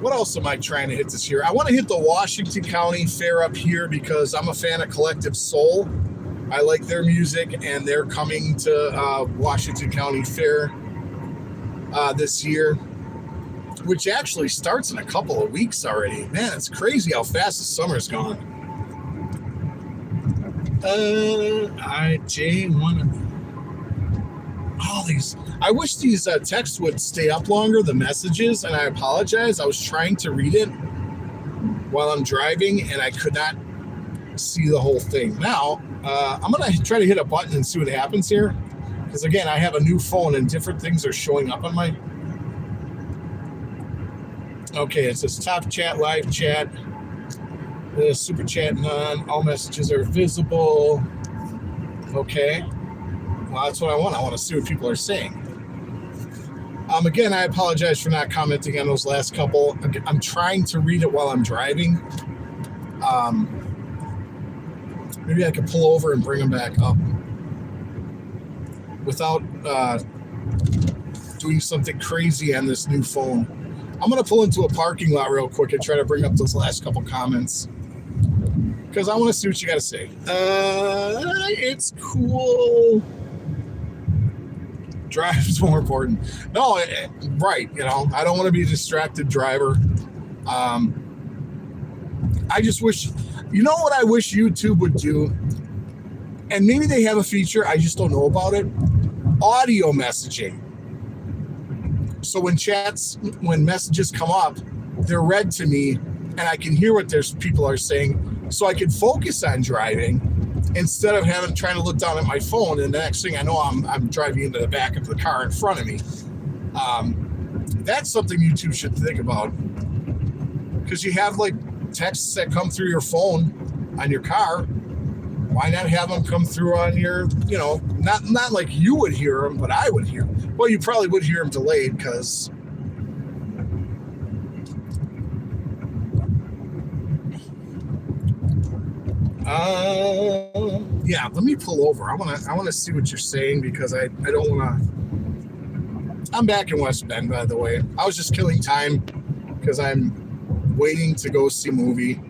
What else am I trying to hit this year? I want to hit the Washington County Fair up here because I'm a fan of Collective Soul. I like their music, and they're coming to Washington County Fair this year, which actually starts in a couple of weeks already. Man, it's crazy how fast the summer's gone. I wish these texts would stay up longer, the messages, and I apologize. I was trying to read it while I'm driving, and I could not see the whole thing. Now, I'm going to try to hit a button and see what happens here. Because, again, I have a new phone, and different things are showing up on my... Okay, it says top chat, live chat. The super chat none. All messages are visible. Okay. Well, that's what I want. I want to see what people are saying. Again, I apologize for not commenting on those last couple. I'm trying to read it while I'm driving. Maybe I could pull over and bring them back up without doing something crazy on this new phone. I'm going to pull into a parking lot real quick and try to bring up those last couple comments because I want to see what you got to say. It's cool. Drive is more important. No, right. You know, I don't want to be a distracted driver. I just wish, you know what I wish YouTube would do? And maybe they have a feature, I just don't know about it. Audio messaging. So when messages come up, they're read to me and I can hear what people are saying so I can focus on driving instead of trying to look down at my phone, and the next thing I know, I'm driving into the back of the car in front of me. That's something YouTube should think about, because you have like texts that come through your phone on your car, why not have them come through on your, not like you would hear them, but I would hear them. Well, you probably would hear them delayed because yeah, let me pull over. I want to see what you're saying because I don't want to. I'm back in West Bend, by the way. I was just killing time because I'm waiting to go see a movie.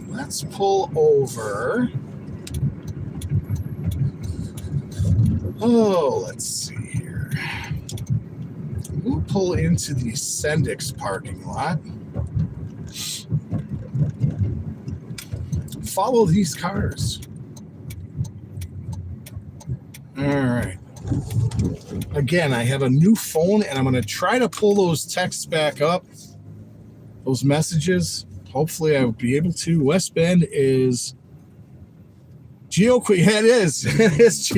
Let's pull over. Oh, let's see here. We'll pull into the Sendix parking lot. Follow these cars. All right. Again, I have a new phone, and I'm going to try to pull those texts back up, those messages. Hopefully, I will be able to. West Bend is Yeah, it is. It is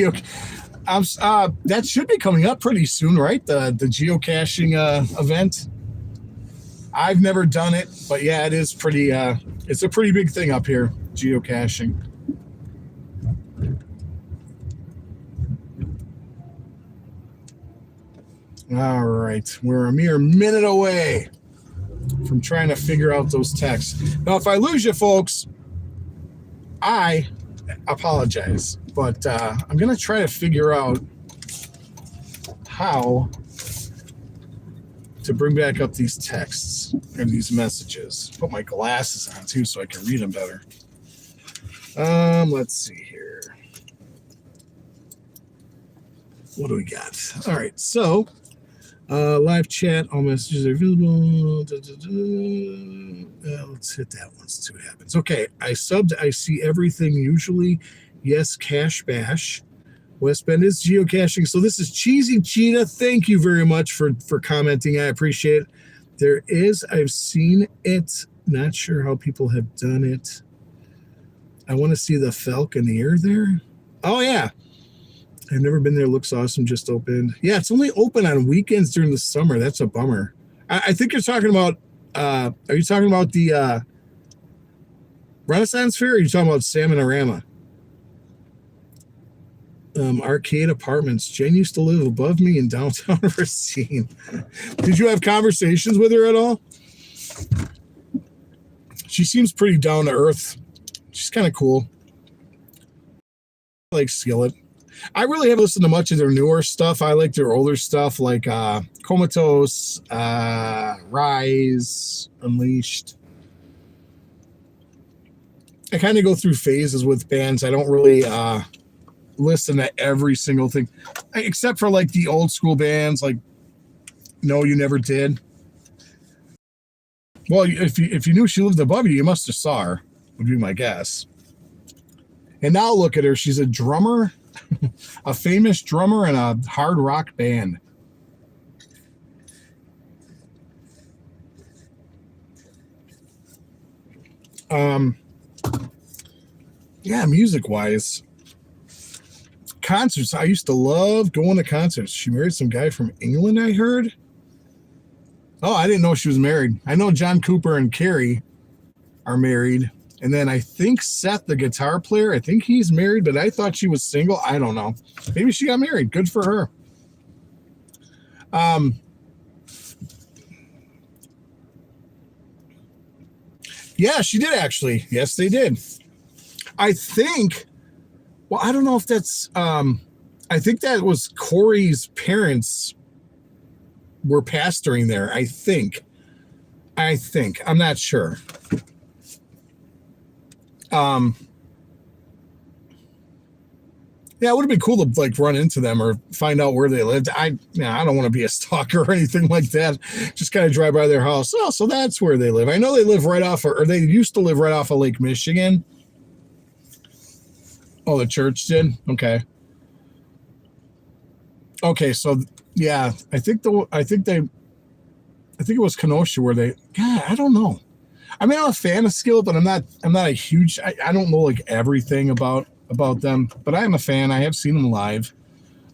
that should be coming up pretty soon, right? The geocaching event. I've never done it, but yeah, it is pretty. It's a pretty big thing up here, geocaching. All right, we're a mere minute away from trying to figure out those texts. Now, if I lose you, folks, I apologize, but I'm going to try to figure out how to bring back up these texts and these messages. Put my glasses on, too, so I can read them better. Let's see here. What do we got? All right, so live chat, all messages are available. Let's hit that one, see what happens. Okay, I subbed. I see everything usually. Yes, Cash Bash. West Bend is geocaching. So this is Cheesy Cheetah. Thank you very much for commenting. I appreciate it. There is, I've seen it. Not sure how people have done it. I want to see the Falconeer there. Oh, yeah. I've never been there. Looks awesome. Just opened. Yeah, it's only open on weekends during the summer. That's a bummer. I think you're talking about, are you talking about the Renaissance Fair, or are you talking about Salmonorama? Arcade Apartments. Jen used to live above me in downtown Racine. Did you have conversations with her at all? She seems pretty down to earth. She's kind of cool. I like Skillet. I really haven't listened to much of their newer stuff. I like their older stuff like Comatose, Rise, Unleashed. I kind of go through phases with bands. I don't really listen to every single thing, except for like the old school bands like No, You Never Did. Well, if you knew she lived above you must have saw her, would be my guess. And now look at her. She's a drummer, a famous drummer in a hard rock band. Yeah, music-wise. Concerts. I used to love going to concerts. She married some guy from England, I heard. Oh, I didn't know she was married. I know John Cooper and Carrie are married. And then I think Seth, the guitar player, I think he's married, but I thought she was single. I don't know. Maybe she got married. Good for her. Yeah, she did actually. Yes, they did. I think, well, I don't know if that's, I think that was Corey's parents were pastoring there. I think, I'm not sure. Yeah, it would have been cool to like run into them or find out where they lived. I don't want to be a stalker or anything like that. Just kind of drive by their house. Oh, so that's where they live. I know they live right off, or they used to live right off of Lake Michigan. Oh, the church did? Okay. Okay, so yeah, I think it was Kenosha where they. God, I don't know. I mean, I'm a fan of Skillet, but I'm not a huge. I don't know like everything about them, but I am a fan. I have seen them live.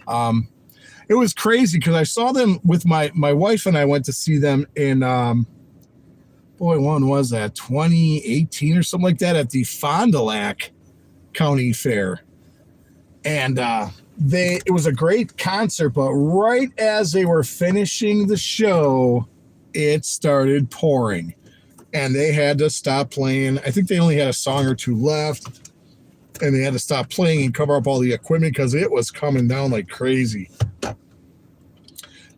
It was crazy because I saw them with my wife, and I went to see them in boy, when was that? 2018 or something like that at the Fond du Lac County Fair. And it was a great concert, but right as they were finishing the show, it started pouring. And they had to stop playing. I think they only had a song or two left. And they had to stop playing and cover up all the equipment because it was coming down like crazy.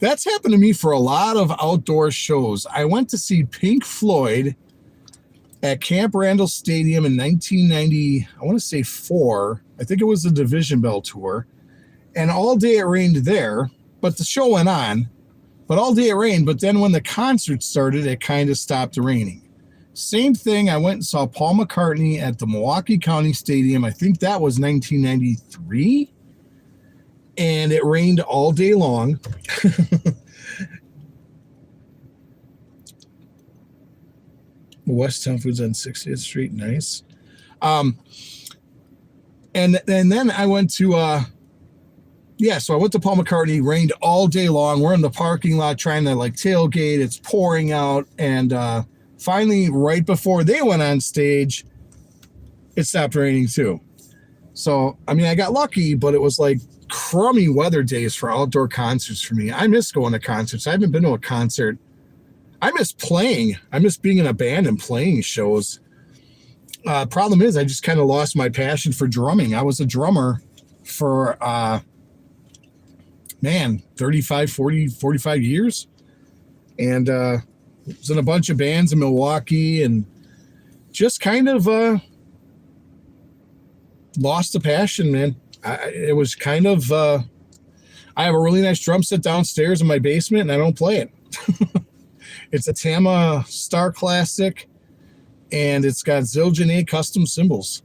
That's happened to me for a lot of outdoor shows. I went to see Pink Floyd at Camp Randall Stadium in 1990, I want to say 4. I think it was the Division Bell tour. And all day it rained there, but the show went on. But all day it rained, but then when the concert started, it kind of stopped raining. Same thing, I went and saw Paul McCartney at the Milwaukee County Stadium. I think that was 1993. And it rained all day long. West Town Foods on 60th Street, nice. And then I went to so I went to Paul McCartney. Rained all day long. We're in the parking lot trying to like tailgate. It's pouring out, and finally, right before they went on stage, it stopped raining too. So I mean, I got lucky, but it was like crummy weather days for outdoor concerts for me. I miss going to concerts. I haven't been to a concert. I miss playing. I miss being in a band and playing shows. Problem is, I just kind of lost my passion for drumming. I was a drummer for, 35, 40, 45 years. And was in a bunch of bands in Milwaukee and just kind of lost the passion, man. It was kind of, I have a really nice drum set downstairs in my basement and I don't play it. It's a Tama Star Classic and it's got Zildjian A custom cymbals.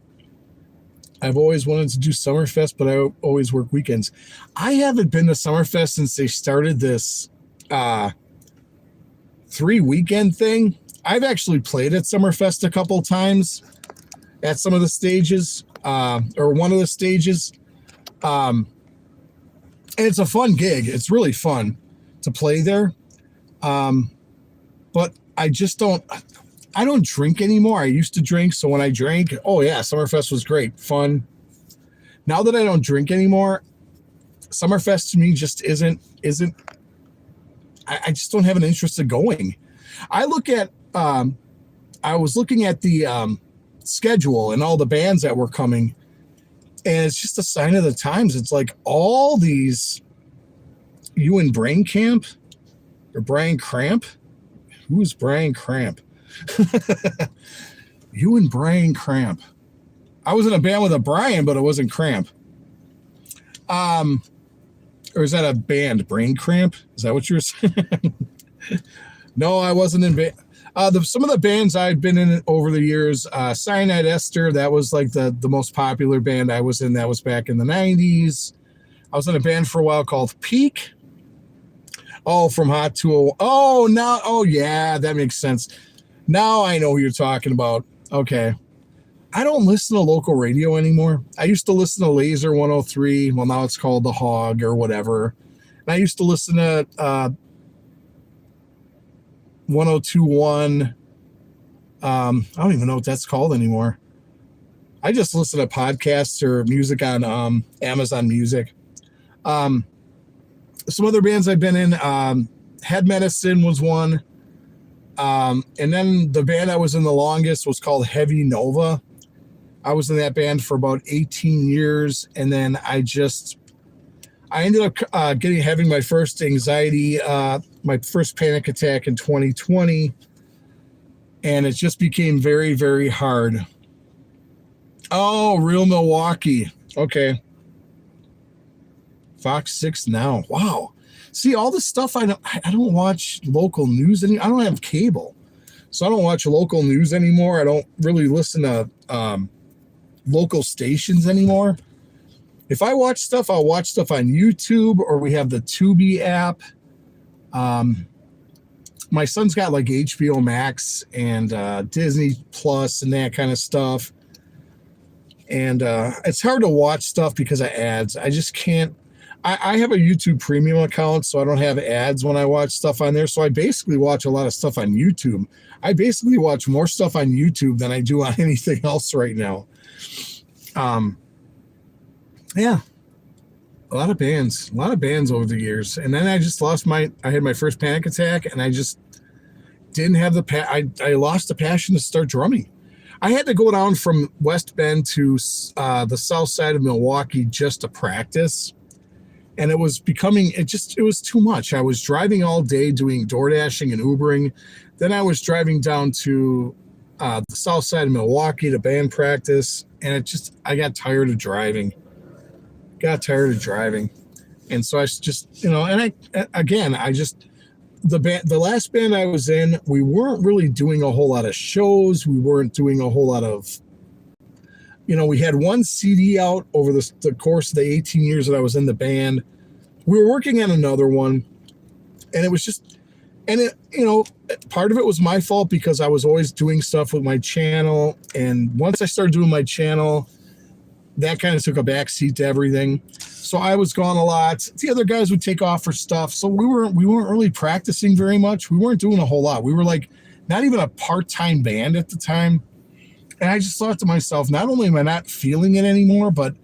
I've always wanted to do Summerfest, but I always work weekends. I haven't been to Summerfest since they started this 3-weekend thing. I've actually played at Summerfest a couple times at some of the stages, or one of the stages. And it's a fun gig. It's really fun to play there. But I don't drink anymore. I used to drink. So when I drank, oh yeah, Summerfest was great. Fun. Now that I don't drink anymore, Summerfest to me just isn't, I just don't have an interest in going. I was looking at the schedule and all the bands that were coming, and it's just a sign of the times. It's like all these, you and Brain Camp or Brian Cramp? Who's Brian Cramp? You and Brian Cramp. I was in a band with a Brian, but it wasn't Cramp. Or is that a band, Brain Cramp? Is that what you're saying? No, I wasn't in band. Some of the bands I've been in over the years, Cyanide Ester, that was like the most popular band I was in. That was back in the 90s. I was in a band for a while called Peak. Oh, from Hot Tool. Oh, yeah, that makes sense. Now I know who you're talking about. Okay. I don't listen to local radio anymore. I used to listen to Laser 103. Well, now it's called The Hog or whatever. And I used to listen to 1021. I don't even know what that's called anymore. I just listen to podcasts or music on Amazon Music. Some other bands I've been in, Head Medicine was one. And then the band I was in the longest was called Heavy Nova. I was in that band for about 18 years. And then I ended up having my first anxiety, my first panic attack in 2020. And it just became very, very hard. Oh, Real Milwaukee. Okay. Fox 6 Now. Wow. See, all this stuff, I don't watch local news anymore. I don't have cable. So I don't watch local news anymore. I don't really listen to local stations anymore. If I watch stuff, I'll watch stuff on YouTube, or we have the Tubi app. My son's got like HBO Max and Disney Plus and that kind of stuff. And it's hard to watch stuff because of ads. I just can't. I have a YouTube premium account, so I don't have ads when I watch stuff on there. So I basically watch a lot of stuff on YouTube. I basically watch more stuff on YouTube than I do on anything else right now. Yeah, a lot of bands over the years. And then I just I had my first panic attack, and I just didn't have I lost the passion to start drumming. I had to go down from West Bend to the south side of Milwaukee just to practice. And it was too much. I was driving all day doing door dashing and Ubering. Then I was driving down to the south side of Milwaukee to band practice. And I got tired of driving. And so I just, the last band I was in, we weren't really doing a whole lot of shows. We weren't doing a whole lot of, we had one CD out over the course of the 18 years that I was in the band. We were working on another one, and it was just, part of it was my fault because I was always doing stuff with my channel. And once I started doing my channel, that kind of took a backseat to everything. So I was gone a lot. The other guys would take off for stuff. So we weren't really practicing very much. We weren't doing a whole lot. We were like not even a part-time band at the time. And I just thought to myself, not only am I not feeling it anymore, but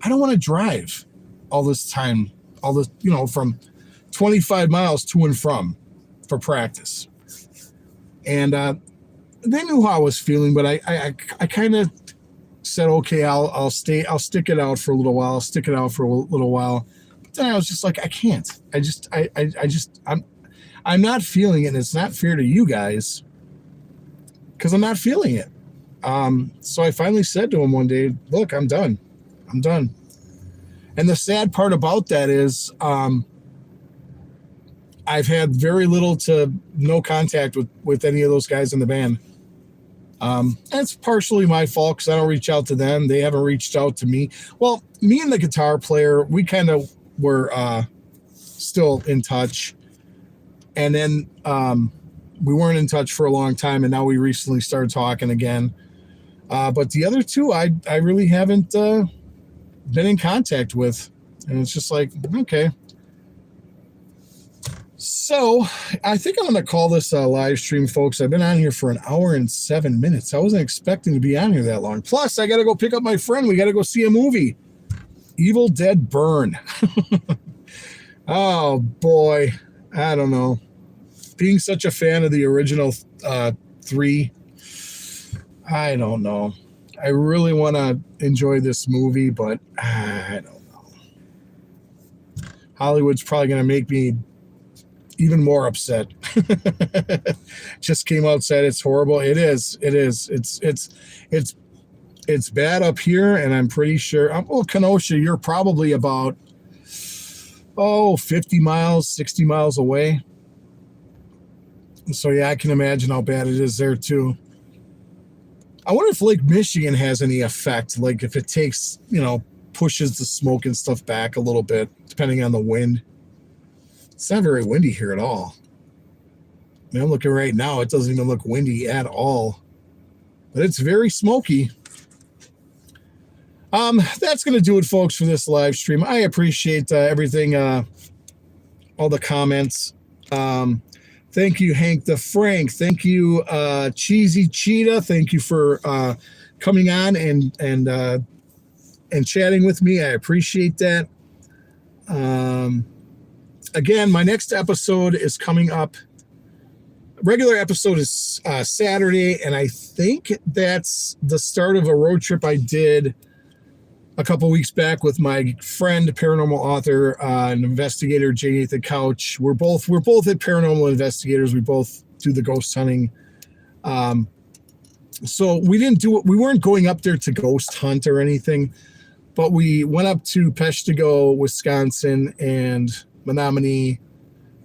I don't want to drive all this time, from 25 miles to and from for practice. And they knew how I was feeling, but I kind of said, okay, I'll stick it out for a little while. But then I was just like, I can't. I'm not feeling it, and it's not fair to you guys because I'm not feeling it. So I finally said to him one day, look, I'm done. And the sad part about that is I've had very little to no contact with any of those guys in the band. That's partially my fault because I don't reach out to them. They haven't reached out to me. Well, me and the guitar player, we kind of were still in touch. And then we weren't in touch for a long time, and now we recently started talking again. But the other two, I really haven't been in contact with. And it's just like, okay. So I think I'm going to call this a live stream, folks. I've been on here for 1 hour and 7 minutes. I wasn't expecting to be on here that long. Plus, I got to go pick up my friend. We got to go see a movie. Evil Dead Burn. Oh, boy. I don't know. Being such a fan of the original 3, I don't know. I really want to enjoy this movie, but I don't know. Hollywood's probably going to make me even more upset. Just came out, said it's horrible. It is. It's bad up here, and I'm pretty sure. Well, Kenosha, you're probably about 50 miles, 60 miles away. So yeah, I can imagine how bad it is there too. I wonder if Lake Michigan has any effect, like if it takes, pushes the smoke and stuff back a little bit, depending on the wind. It's not very windy here at all. I mean, I'm looking right now. It doesn't even look windy at all. But it's very smoky. That's going to do it, folks, for this live stream. I appreciate everything, all the comments. Thank you, Hank the Frank. Thank you, Cheesy Cheetah. Thank you for coming on and chatting with me. I appreciate that. Again, my next episode is coming up. Regular episode is Saturday, and I think that's the start of a road trip I did a couple weeks back with my friend, paranormal author, and investigator, J. Nathan Couch. We're both at Paranormal Investigators. We both do the ghost hunting. So we weren't going up there to ghost hunt or anything, but we went up to Peshtigo, Wisconsin, and Menominee,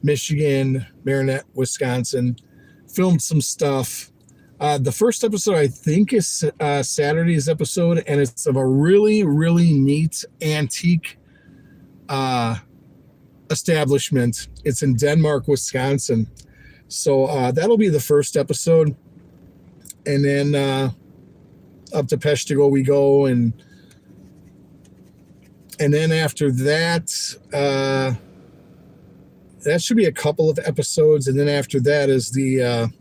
Michigan, Marinette, Wisconsin, filmed some stuff. The first episode, I think, is Saturday's episode, and it's of a really, really neat antique establishment. It's in Denmark, Wisconsin. So that'll be the first episode. And then up to Peshtigo we go, and And then after that, that should be a couple of episodes. And then after that is the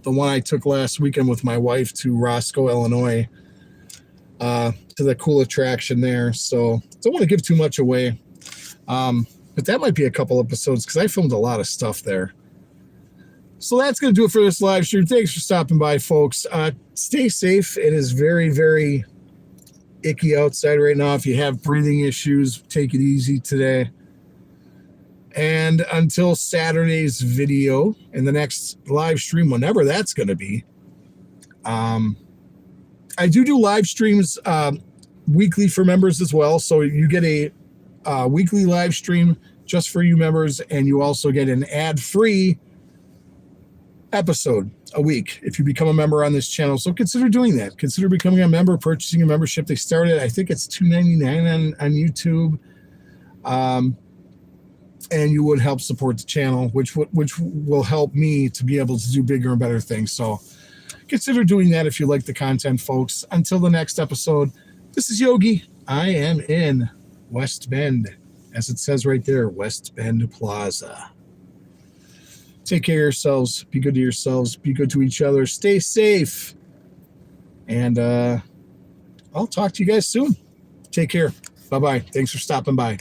one I took last weekend with my wife to Roscoe, Illinois, to the cool attraction there. So don't want to give too much away. But that might be a couple episodes because I filmed a lot of stuff there. So that's going to do it for this live stream. Thanks for stopping by, folks. Stay safe. It is very, very icky outside right now. If you have breathing issues, take it easy today. And until Saturday's video and the next live stream, whenever that's going to be, I do live streams weekly for members as well. So you get a weekly live stream just for you members, and you also get an ad-free episode a week if you become a member on this channel. So consider doing that. Consider becoming a member, purchasing a membership. They started, I think it's $2.99 on YouTube. And you would help support the channel, which will help me to be able to do bigger and better things. So consider doing that if you like the content, folks. Until the next episode, this is Yogi. I am in West Bend, as it says right there, West Bend Plaza. Take care of yourselves. Be good to yourselves. Be good to each other. Stay safe. And I'll talk to you guys soon. Take care. Bye-bye. Thanks for stopping by.